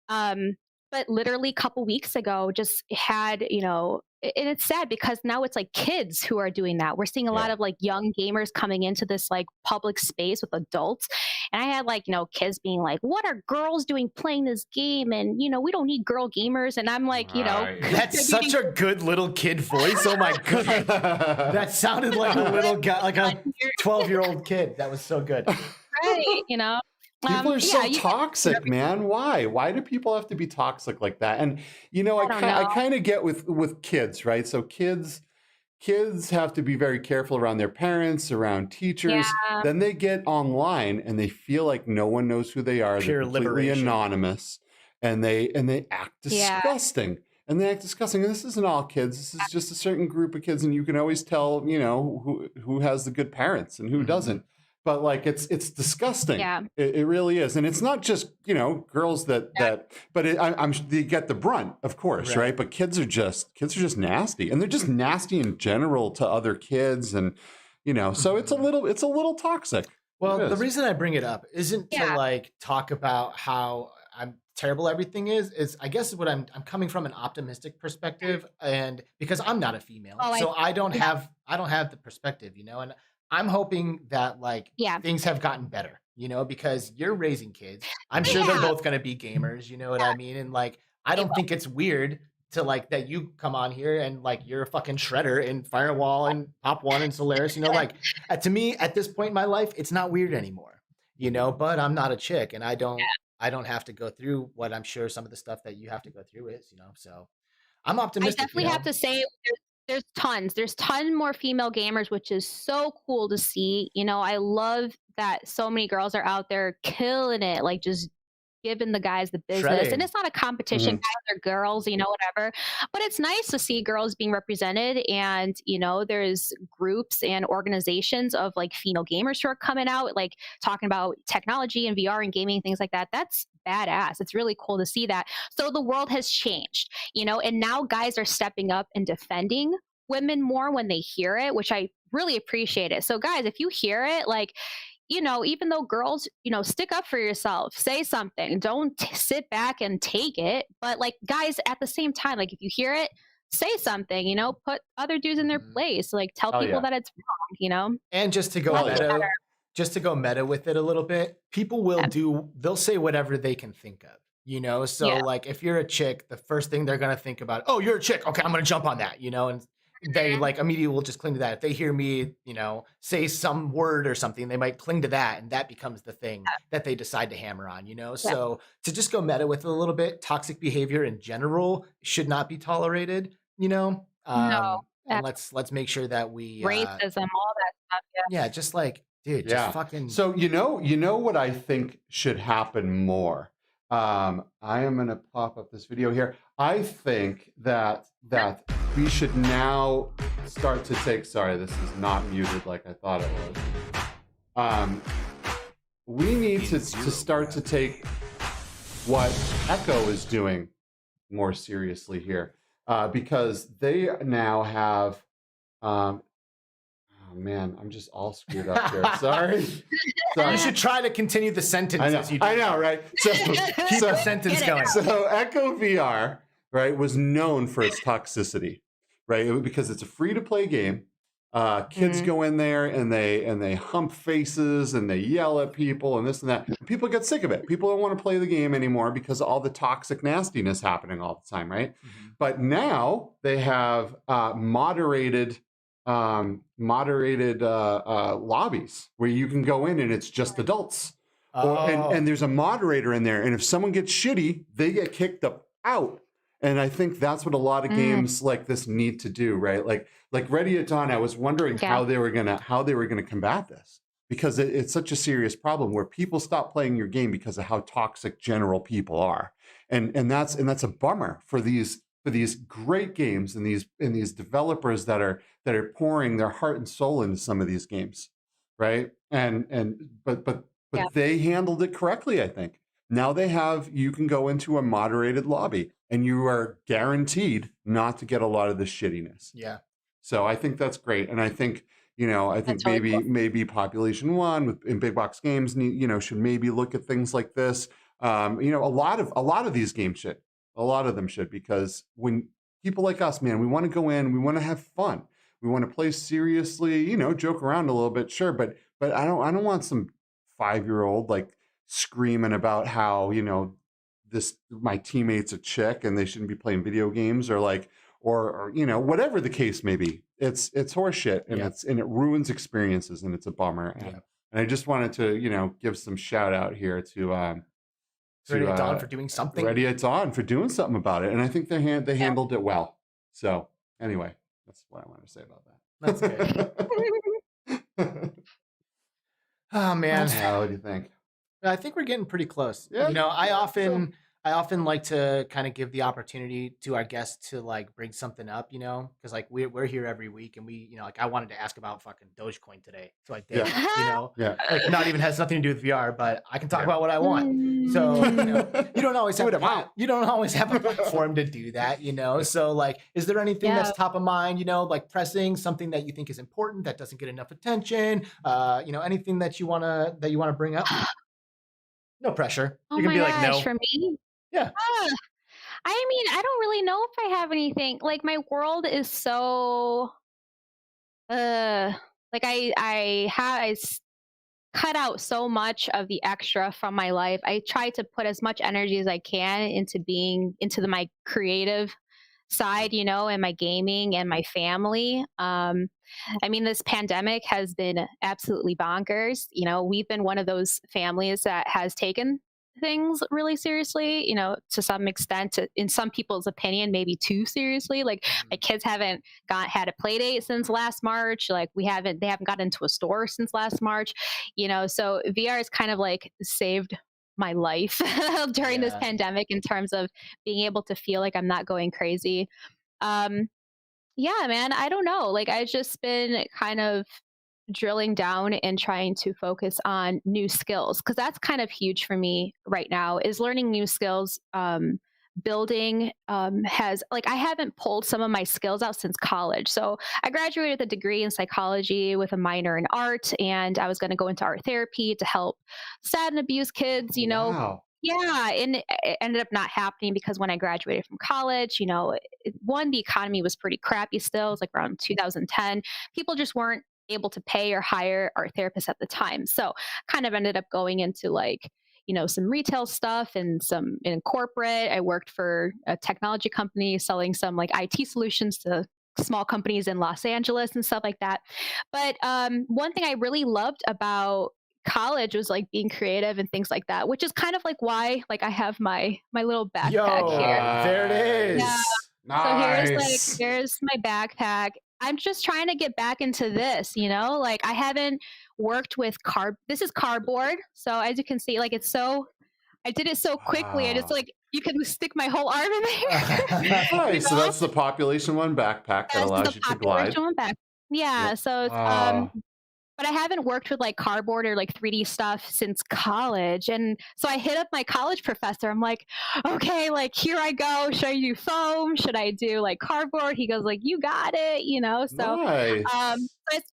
um, but literally a couple weeks ago, just had, you know, and it's sad because now it's like kids who are doing that. We're seeing a lot Yeah. of like young gamers coming into this like public space with adults. And I had like, you know, kids being like, "What are girls doing playing this game? And, you know, we don't need girl gamers." And I'm like, you know, Right. That's such contributing a good little kid voice. Oh my goodness. That sounded like a little guy, like a 12-year-old kid. That was so good. right, you know. People are Yeah, so you toxic, man. Why? Why do people have to be toxic like that? And you know, I don't know. I kind of get with kids, right? So kids have to be very careful around their parents, around Yeah, teachers. Then they get online and they feel like no one knows who they are. They're Pure completely liberation. anonymous, and they act yeah, disgusting. And they act disgusting. And this isn't all kids. This is just a certain group of kids, and you can always tell, you know, who has the good parents and who Mhm. doesn't. but like it's disgusting. Yeah. It really is, and it's not just girls that but I'm they get the brunt, of course, right? But kids are just nasty, and they're just nasty in general to other kids, and so it's a little toxic. Well, the reason I bring it up isn't to like talk about how I'm terrible everything is I guess what I'm coming from an optimistic perspective, and because I'm not a female, so I don't have the perspective, and I'm hoping that like things have gotten better, because you're raising kids. I'm sure they're both going to be gamers, you know what I mean? And like, I don't think it's weird to like that you come on here and like you're a fucking shredder in Firewall and Pop One and Solaris, like to me at this point in my life, it's not weird anymore, but I'm not a chick, and I don't have to go through what I'm sure some of the stuff that you have to go through is, so I'm optimistic. I definitely have to say there's ton more female gamers, which is so cool to see. I love that so many girls are out there killing it, like just giving the guys the business. Shredding. And it's not a competition, guys are girls, whatever. But it's nice to see girls being represented, and there's groups and organizations of like female gamers who are coming out, like talking about technology and VR and gaming, things like that. That's badass. It's really cool to see that. So the world has changed, and now guys are stepping up and defending women more when they hear it, which I really appreciate it. So guys, if you hear it, like, even though girls, stick up for yourself, say something, don't sit back and take it. But like guys, at the same time, like if you hear it, say something, put other dudes in their place, like tell people that it's wrong, And just to go meta with it a little bit, people they'll say whatever they can think of, so like if you're a chick, the first thing they're going to think about, oh, you're a chick. Okay, I'm going to jump on that, and they like immediately will just cling to that. If they hear me, say some word or something, they might cling to that, and that becomes the thing that they decide to hammer on, So to just go meta with it a little bit, toxic behavior in general should not be tolerated, No. And let's make sure that we racism, all that stuff. Yeah, just like, dude, just fucking. So what I think should happen more. I am gonna pop up this video here. I think that we should now start to take. Sorry, this is not muted like I thought it was. We need to start to take what Echo is doing more seriously here, because they now have. Oh man, I'm just all screwed up here. Sorry. You should try to continue the sentence. I know, right? So keep the sentence going. So Echo VR, right, was known for its toxicity, right? Because it's a free-to-play game. Kids go in there and they hump faces and they yell at people and this and that. And people get sick of it. People don't want to play the game anymore because of all the toxic nastiness happening all the time, right? But now they have moderated lobbies where you can go in and it's just adults. And there's a moderator in there, and if someone gets shitty, they get kicked out. And I think that's what a lot of games like this need to do, right? Like Ready at Dawn, I was wondering how they were gonna combat this, because it's such a serious problem where people stop playing your game because of how toxic general people are, and that's a bummer for these great games and these developers that are pouring their heart and soul into some of these games, right? But they handled it correctly, I think. Now you can go into a moderated lobby and you are guaranteed not to get a lot of the shittiness. Yeah. So I think that's great, and I think maybe Population One in big box games should maybe look at things like this. A lot of these games should. A lot of them should, because when people like us, man, we want to go in, we want to have fun, we want to play seriously, joke around a little bit, sure, but I don't want some 5-year-old like screaming about how my teammate's a chick and they shouldn't be playing video games, or whatever the case may be. It's horseshit, and it ruins experiences, and it's a bummer. And I just wanted to give some shout out here to. Ready at Dawn for doing something. Ready at Dawn for doing something about it, and I think they handled it well. So anyway, that's what I want to say about that. That's good. Oh man, what do you think? I think we're getting pretty close. Yeah. I often I often like to kind of give the opportunity to our guests to like bring something up, because like we're here every week, and like I wanted to ask about fucking Dogecoin today, so I did, Yeah. Yeah. like not even has nothing to do with VR, but I can talk Yeah. about what I want. So you don't always have Do what I want. you don't always have a platform to do that, So like, is there anything that's top of mind, like pressing, something that you think is important that doesn't get enough attention? Anything that you wanna bring up? No pressure. Oh You can my be like, gosh, no. for me? Yeah. I mean, I don't really know if I have anything. Like my world is so like I cut out so much of the extra from my life. I try to put as much energy as I can into my creative side, and my gaming and my family. I mean, this pandemic has been absolutely bonkers. We've been one of those families that has taken things really seriously, to some extent, in some people's opinion, maybe too seriously. Like my kids haven't had a play date since last March. Like they haven't gotten into a store since last March, so VR has kind of like saved my life during this pandemic in terms of being able to feel like I'm not going crazy. Yeah, man, I don't know. Like I've just been kind of drilling down and trying to focus on new skills, because that's kind of huge for me right now, is learning new skills. Building has, like, I haven't pulled some of my skills out since college. So I graduated with a degree in psychology with a minor in art, and I was going to go into art therapy to help sad and abused kids, Wow. Yeah, and it ended up not happening because when I graduated from college, one, the economy was pretty crappy still. It was like around 2010. People just weren't able to pay or hire art therapists at the time. So kind of ended up going into like, some retail stuff and some in corporate. I worked for a technology company selling some like IT solutions to small companies in Los Angeles and stuff like that. But one thing I really loved about college was like being creative and things like that, which is kind of like why like I have my little backpack here. There it is. Yeah. Nice. So here's my backpack. I'm just trying to get back into this, like I haven't worked with this is cardboard. So as you can see, like I did it so quickly. I just like, you can stick my whole arm in there. Nice. So that's the population one backpack that allows you to glide. Yeah. So it's, but I haven't worked with like cardboard or like 3D stuff since college. And so I hit up my college professor. I'm like, okay, like here I go. Should I do foam? Should I do like cardboard? He goes like, you got it, So Nice.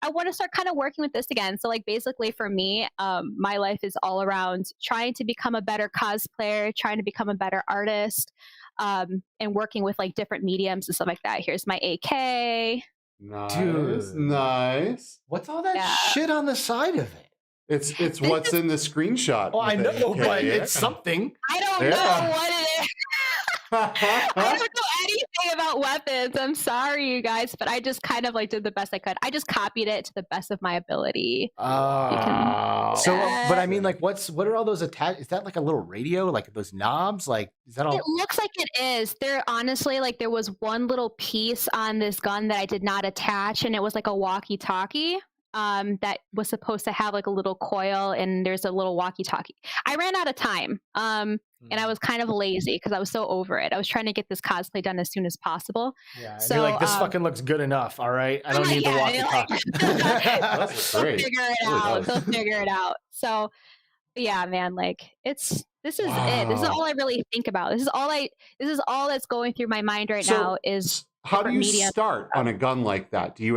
I want to start kind of working with this again. So like basically for me, my life is all around trying to become a better cosplayer, trying to become a better artist, and working with like different mediums and stuff like that. Here's my AK. Nice. Dude. Nice. What's all that shit on the side of it? It's what's in the screenshot. Well, I know, AK. but it's something. I don't know what it is. I don't know anything about weapons. I'm sorry, you guys, but I just kind of like did the best I could. I just copied it to the best of my ability. But I mean, like, what are all those attached? Is that like a little radio? Like those knobs? Like, is that all? It looks like it is. There, honestly, like there was one little piece on this gun that I did not attach, and it was like a walkie-talkie. That was supposed to have like a little coil, and there's a little walkie-talkie. I ran out of time, and I was kind of lazy because I was so over it. I was trying to get this cosplay done as soon as possible. Yeah, so you're like, this fucking looks good enough. All right, I don't need the walkie-talkie. That's great. They'll figure it out. They'll figure it out. So, yeah, man, like this is it. This is all I really think about. This is all that's going through my mind right now is how do you start on a gun like that? Do you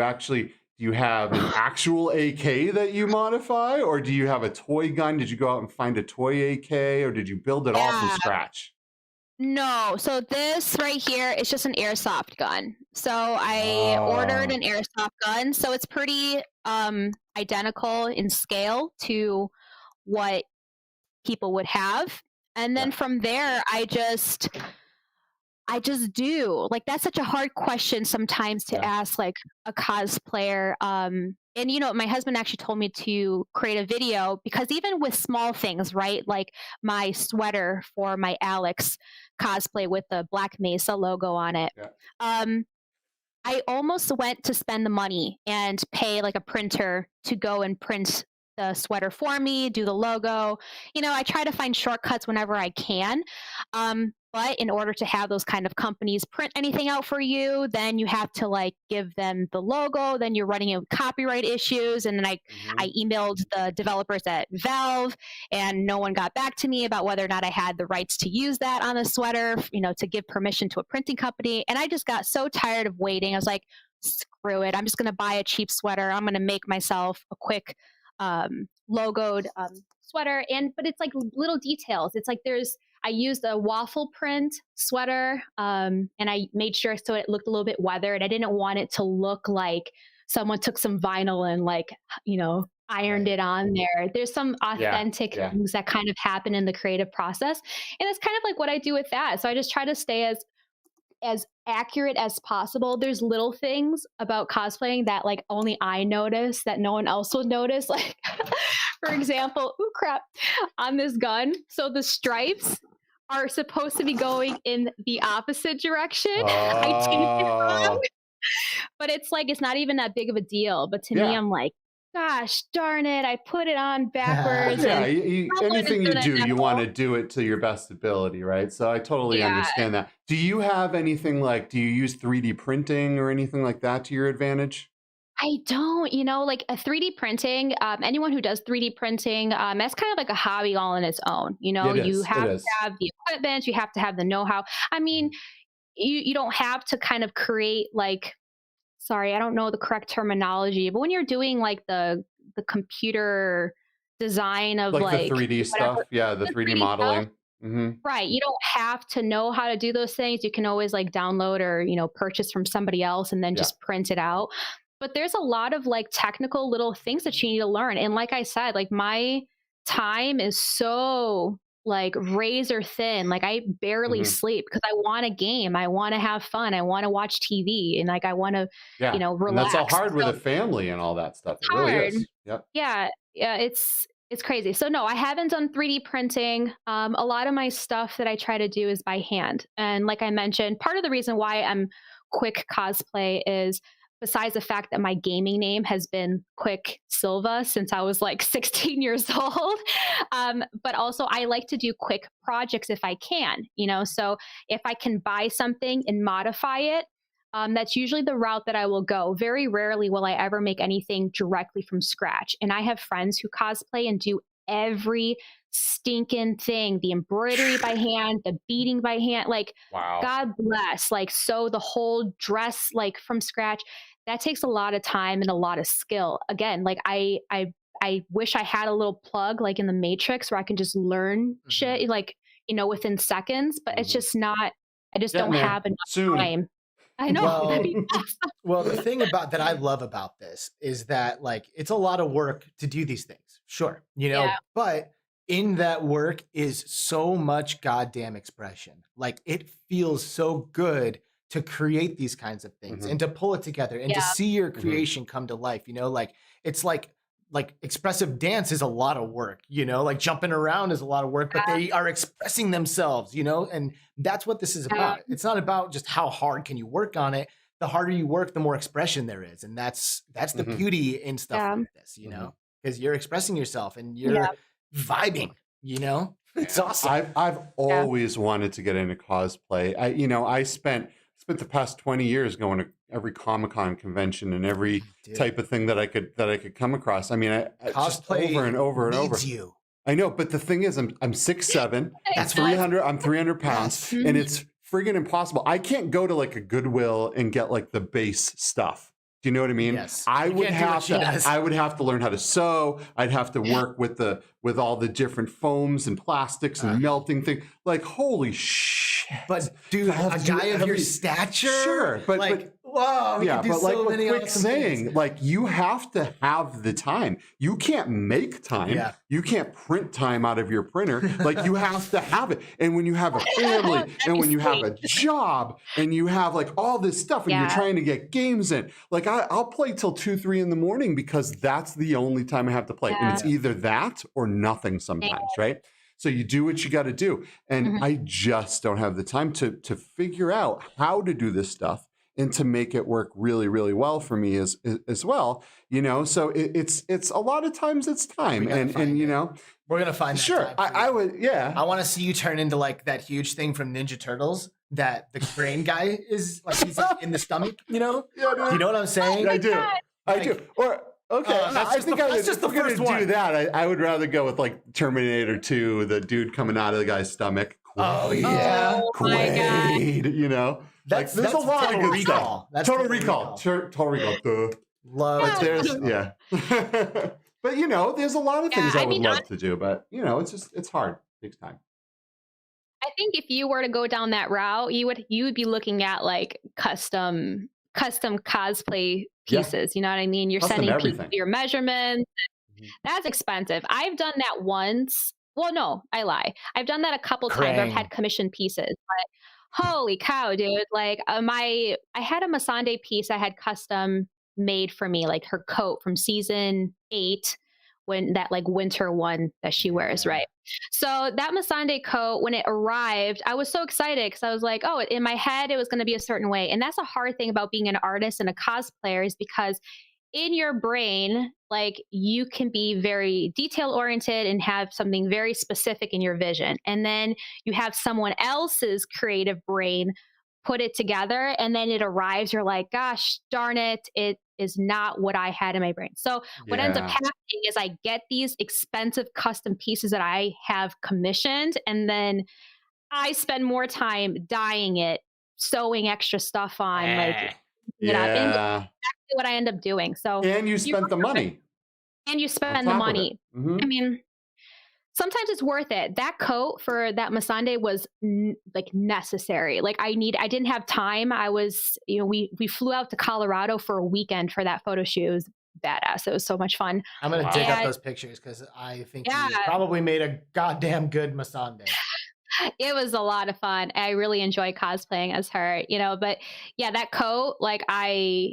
have an actual AK that you modify, or do you have a toy gun? Did you go out and find a toy AK, or did you build it all from scratch? No. So this right here is just an airsoft gun. So I ordered an airsoft gun. So it's pretty identical in scale to what people would have. And then from there, I just do. Like, that's such a hard question sometimes to ask like a cosplayer. And my husband actually told me to create a video, because even with small things, right? Like my sweater for my Alex cosplay with the Black Mesa logo on it. I almost went to spend the money and pay like a printer to go and print the sweater for me, do the logo. I try to find shortcuts whenever I can. But in order to have those kind of companies print anything out for you, then you have to like give them the logo. Then you're running into copyright issues. And then I emailed the developers at Valve, and no one got back to me about whether or not I had the rights to use that on the sweater, to give permission to a printing company. And I just got so tired of waiting. I was like, screw it. I'm just going to buy a cheap sweater. I'm going to make myself a quick logoed sweater. But it's like little details. It's like I used a waffle print sweater, and I made sure so it looked a little bit weathered. I didn't want it to look like someone took some vinyl and ironed it on there. There's some authentic things that kind of happen in the creative process. And it's kind of like what I do with that. So I just try to stay as accurate as possible. There's little things about cosplaying that like only I notice that no one else will notice. Like, for example, on this gun. So the stripes are supposed to be going in the opposite direction. I changed it wrong. But it's like, it's not even that big of a deal. But to me, I'm like, gosh darn it, I put it on backwards. Anything you do, you want to do it to your best ability, right? So I totally understand that. Do you have anything do you use 3D printing or anything like that to your advantage? I don't, like a 3D printing, anyone who does 3D printing, that's kind of like a hobby all on its own. You have to have the equipment, you have to have the know-how. I mean, you don't have to kind of create sorry, I don't know the correct terminology, but when you're doing like the computer design of the 3D stuff, the 3D modeling. Right. You don't have to know how to do those things. You can always download or, purchase from somebody else and then just print it out. But there's a lot of technical little things that you need to learn. And like I said, my time is so razor thin. I barely sleep because I want to game. I want to have fun. I want to watch TV, and I want to, relax. And that's all hard with a family and all that stuff. It really is. Yep. Yeah. It's crazy. So no, I haven't done 3D printing. A lot of my stuff that I try to do is by hand. And like I mentioned, part of the reason why I'm QuikCosplay is, besides the fact that my gaming name has been Quick Silva since I was 16 years old. But also I like to do quick projects if I can, so if I can buy something and modify it, that's usually the route that I will go. Very rarely will I ever make anything directly from scratch. And I have friends who cosplay and do every stinking thing, the embroidery by hand, the beading by hand, wow. God bless, sew the whole dress from scratch. That takes a lot of time and a lot of skill. Again, I wish I had a little plug in the Matrix where I can just learn shit within seconds, but it's just not. I just don't have enough time. I know. Well, the thing that I love about this is that it's a lot of work to do these things. Sure, but in that work is so much goddamn expression. It feels so good to create these kinds of things and to pull it together and to see your creation come to life. It's like expressive dance is a lot of work, jumping around is a lot of work, but they are expressing themselves, and that's what this is about. It's not about just how hard can you work on it. The harder you work, the more expression there is. And that's the beauty in stuff like this, because you're expressing yourself and you're vibing, it's awesome. I've always wanted to get into cosplay. I spent the past 20 years going to every Comic-Con convention and every type of thing that I could come across. I mean, I cosplay just over and over and over. You. I know, but the thing is, I'm 6'7", That's 300. I'm 300 pounds, and it's friggin' impossible. I can't go to a Goodwill and get the base stuff. Do you know what I mean? Yes. I would have to learn how to sew. I'd have to work with all the different foams and plastics and melting things. Holy shit. But dude, a guy of your stature? Sure. But whoa, we can do so what many Quick's saying, you have to have the time. You can't make time. Yeah. You can't print time out of your printer. You have to have it. And when you have a family and when you have a job and you have all this stuff and you're trying to get games in, I'll play till 2, 3 in the morning because that's the only time I have to play. And it's either that or nothing sometimes, right? So you do what you got to do. And I just don't have the time to figure out how to do this stuff and to make it work really, really well for me as well, you know. So it's a lot of times it's time, and you know, we're gonna find that sure. time for I you. would, yeah. I want to see you turn into like that huge thing from Ninja Turtles that the brain guy is like, he's like in the stomach, you know? Yeah, Do you know what I'm saying? I do. I Like, do. Or okay, that's I just think the- I would, that's just if the we're gonna first one. do that. I would rather go with like Terminator 2, the dude coming out of the guy's stomach. Oh yeah, Oh my God. Quaid, you know. that's Like, there's a lot of Total good Recall. stuff. That's Total Recall. Total Recall. Duh. Love But Total there's Recall. yeah. But you know, there's a lot of things Yeah, I I would mean, love to do, but you know, it's hard. It takes time. I think if you were to go down that route, you would be looking at like custom cosplay Yeah. pieces. You know what I mean? You're Custom sending everything. people your measurements. Mhm. That's expensive. I've done that once. Well, no, I lie. I've done that a couple times. I've had commissioned pieces, but holy cow, dude! Like I had a Masande piece I had custom made for me, like her coat from season 8, when that like winter one that she wears, Yeah. right? So that Masande coat, when it arrived, I was so excited because I was like, oh, in my head it was going to be a certain way, and that's a hard thing about being an artist and a cosplayer is because in your brain, like you can be very detail oriented and have something very specific in your vision. And then you have someone else's creative brain put it together and then it arrives. You're like, gosh darn it, it is not what I had in my brain. So what ends up Yeah. happening is I get these expensive custom pieces that I have commissioned, and then I spend more time dyeing it, sewing extra stuff on, like it up. And Yeah. what I end up doing. So And you spent the money and you on spend the top of it. money. Mhm. I mean, sometimes it's worth it. That coat for that Masande was like necessary. Like I didn't have time. I was, you know, we flew out to Colorado for a weekend for that photo shoot. It was badass. It was so much fun. I'm gonna dig up And those pictures because I think yeah, you probably made a goddamn good Masande. it was a lot of fun. I really enjoy cosplaying as her, you know, but yeah, that coat, like I'm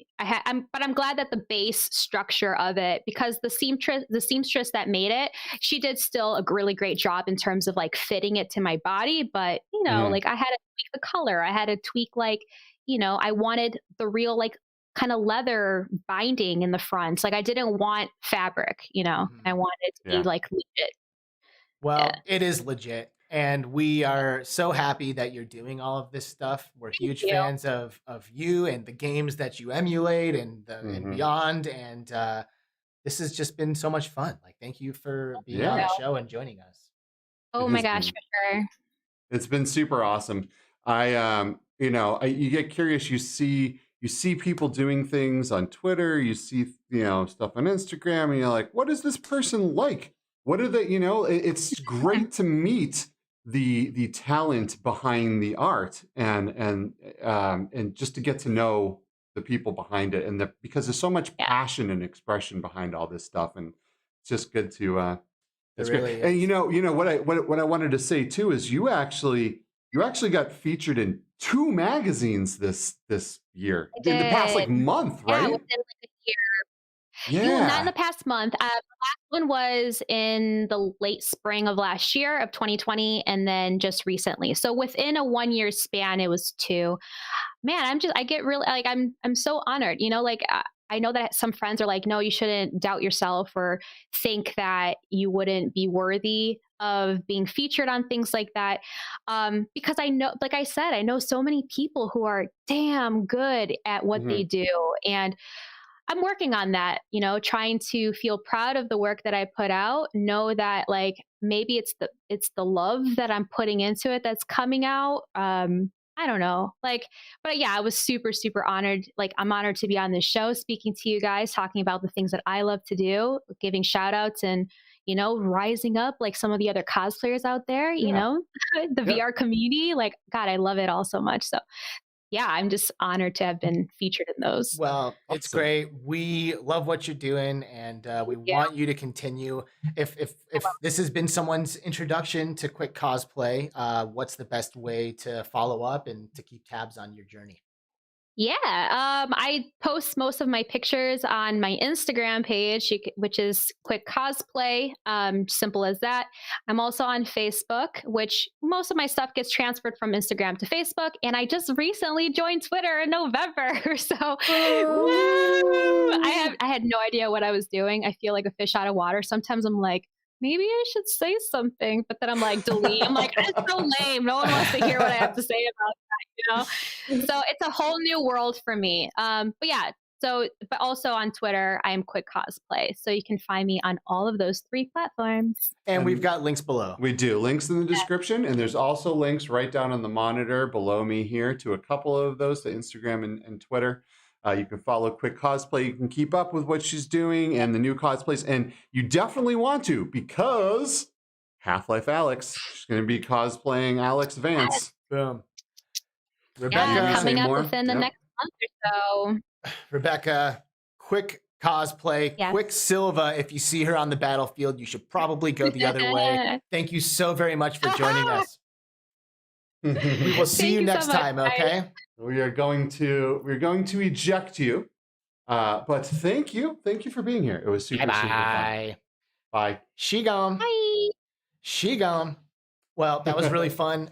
glad that the base structure of it, because the seamstress that made it, she did still a really great job in terms of like fitting it to my body. But, you know, Mhm. like I had to tweak the color. I had to tweak, like, you know, I wanted the real, like, kind of leather binding in the front. Like I didn't want fabric, you know, I wanted it to be Yeah. like legit. Well, it is legit. And we are so happy that you're doing all of this stuff. We're huge you. fans of you and the games that you emulate and Mhm. beyond. And this has just been so much fun. Like, thank you for being on Yeah. the show and joining us. Oh It my has gosh, been for sure. it's been super awesome. You know, you get curious, you see people doing things on Twitter, you see, you know, stuff on Instagram, and you're like, what is this person like? What are they, you know, it's great to meet the talent behind the art and just to get to know the people behind it, and because there's so much Yeah. passion and expression behind all this stuff, and it's just good to it's great. really And is. you know what I wanted to say too is you actually got featured in 2 magazines this year, I in the past like did. month, Yeah, right? within like a year. Well, not in the Yeah. past month. The last one was in the late spring of last year of 2020, and then just recently. So within a 1 year span, it was 2. Man, I get really, like, I'm so honored. You know, like I know that some friends are like, no, you shouldn't doubt yourself or think that you wouldn't be worthy of being featured on things like that. Because I know, like I said, I know so many people who are damn good at what Mhm. they do, and I'm working on that, you know, trying to feel proud of the work that I put out, know that like maybe it's the love that I'm putting into it that's coming out. I don't know. Like, but yeah, I was super, super honored. Like, I'm honored to be on this show, speaking to you guys, talking about the things that I love to do, giving shout outs and, you know, rising up like some of the other cosplayers out there, you Yeah. know, the Yeah. VR community. Like, God, I love it all so much. So yeah, I'm just honored to have been featured in those. Well, it's Awesome. great. We love what you're doing, and we Yeah. want you to continue. If this has been someone's introduction to Quick Cosplay, what's the best way to follow up and to keep tabs on your journey? Yeah, I post most of my pictures on my Instagram page, which is QuikCosplay. Simple as that. I'm also on Facebook, which most of my stuff gets transferred from Instagram to Facebook. And I just recently joined Twitter in November, so I had no idea what I was doing. I feel like a fish out of water. Sometimes I'm like, maybe I should say something, but then I'm like, delete. I'm like, it's so lame. No one wants to hear what I have to say about that, you know? So it's a whole new world for me. But yeah, but also on Twitter, I am QuikCosplay. So you can find me on all of those 3 platforms. And we've got links below. We do. Links in the description. And there's also links right down on the monitor below me here to a couple of those, to Instagram and Twitter. You can follow QuikCosplay. You can keep up with what she's doing and the new cosplays. And you definitely want to, because Half-Life Alex is going to be cosplaying Alex Vance. Boom. Rebecca, coming up within the next month or so. Rebecca, Quick Cosplay, Quick Silva. If you see her on the battlefield, you should probably go the other way. Thank you so very much for joining us. We will see you next time, okay? We're going to eject you, but thank you for being here. It was super fun. Bye. She gone. Bye. She gone. Well, that was really fun.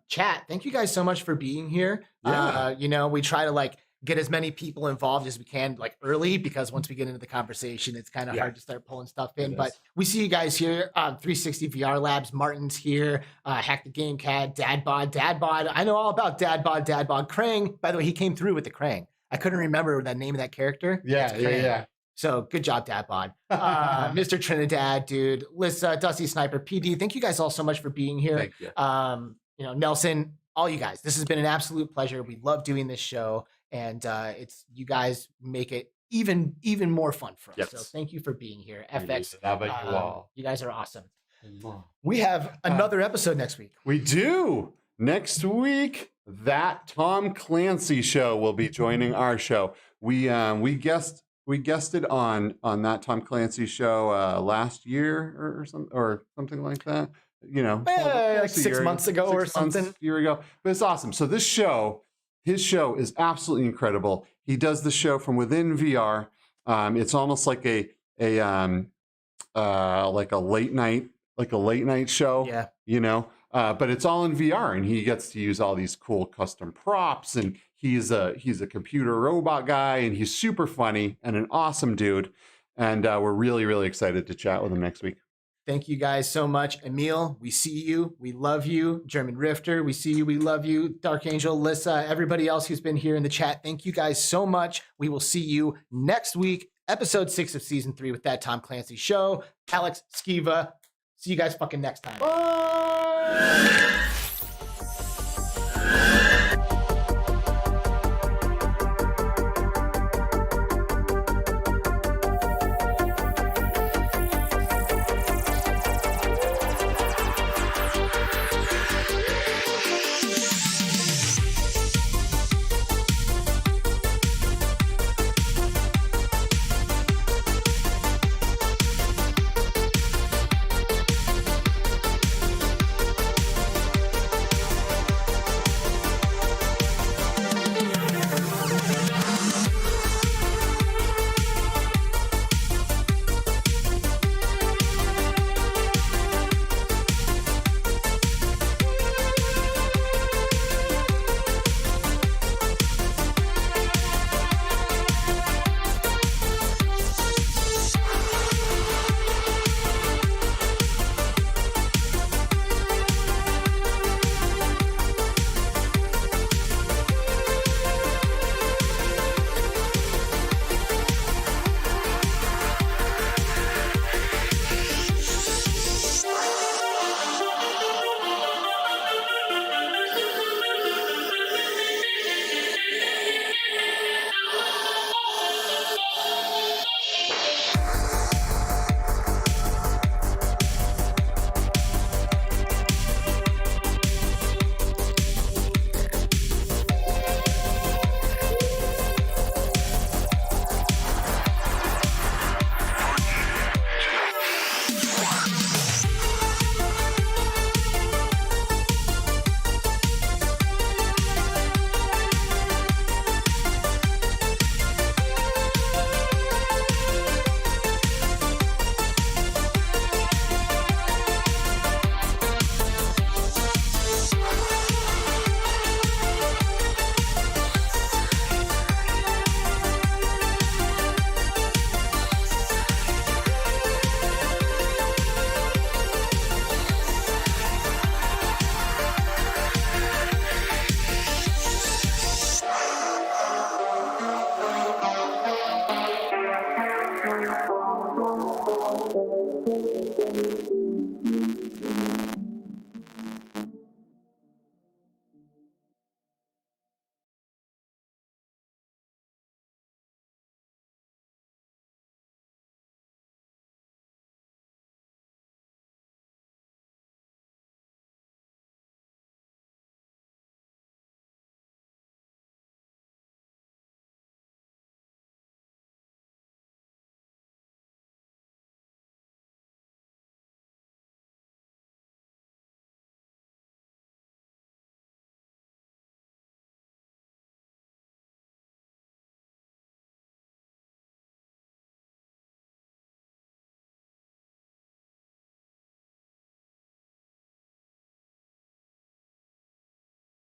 Chat, thank you guys so much for being here. Yeah. We try to get as many people involved as we can early, because once we get into the conversation, it's kind of hard to start pulling stuff in. But we see you guys here on 360 VR Labs. Martin's here. Hack the Game Cat, Dadbod. I know all about Dadbod. Krang, by the way, he came through with the Krang. I couldn't remember the name of that character. Yeah. So good job, Dadbod. Mr. Trinidad, dude. Lissa, Dusty Sniper, PD. Thank you guys all so much for being here. Thank you. Nelson, all you guys. This has been an absolute pleasure. We love doing this show. And it's you guys make it even more fun for us. Yes. So thank you for being here. FX, How about you all? You guys are awesome. We have another episode next week. We do. Next week, that Tom Clancy show will be joining our show. We guested on that Tom Clancy show last year or something like that. Like 6 months ago or something. A year ago. But it's awesome. So his show is absolutely incredible. He does the show from within VR. It's almost like a late night show. Yeah. But it's all in VR, and he gets to use all these cool custom props. And he's a computer robot guy, and he's super funny and an awesome dude. And we're really, really excited to chat with him next week. Thank you guys so much. Emil, we see you. We love you. German Rifter, we see you. We love you. Dark Angel, Lissa, everybody else who's been here in the chat. Thank you guys so much. We will see you next week, episode 6 of season 3 with that Tom Clancy show. Alex, Skiva, see you guys fucking next time. Bye.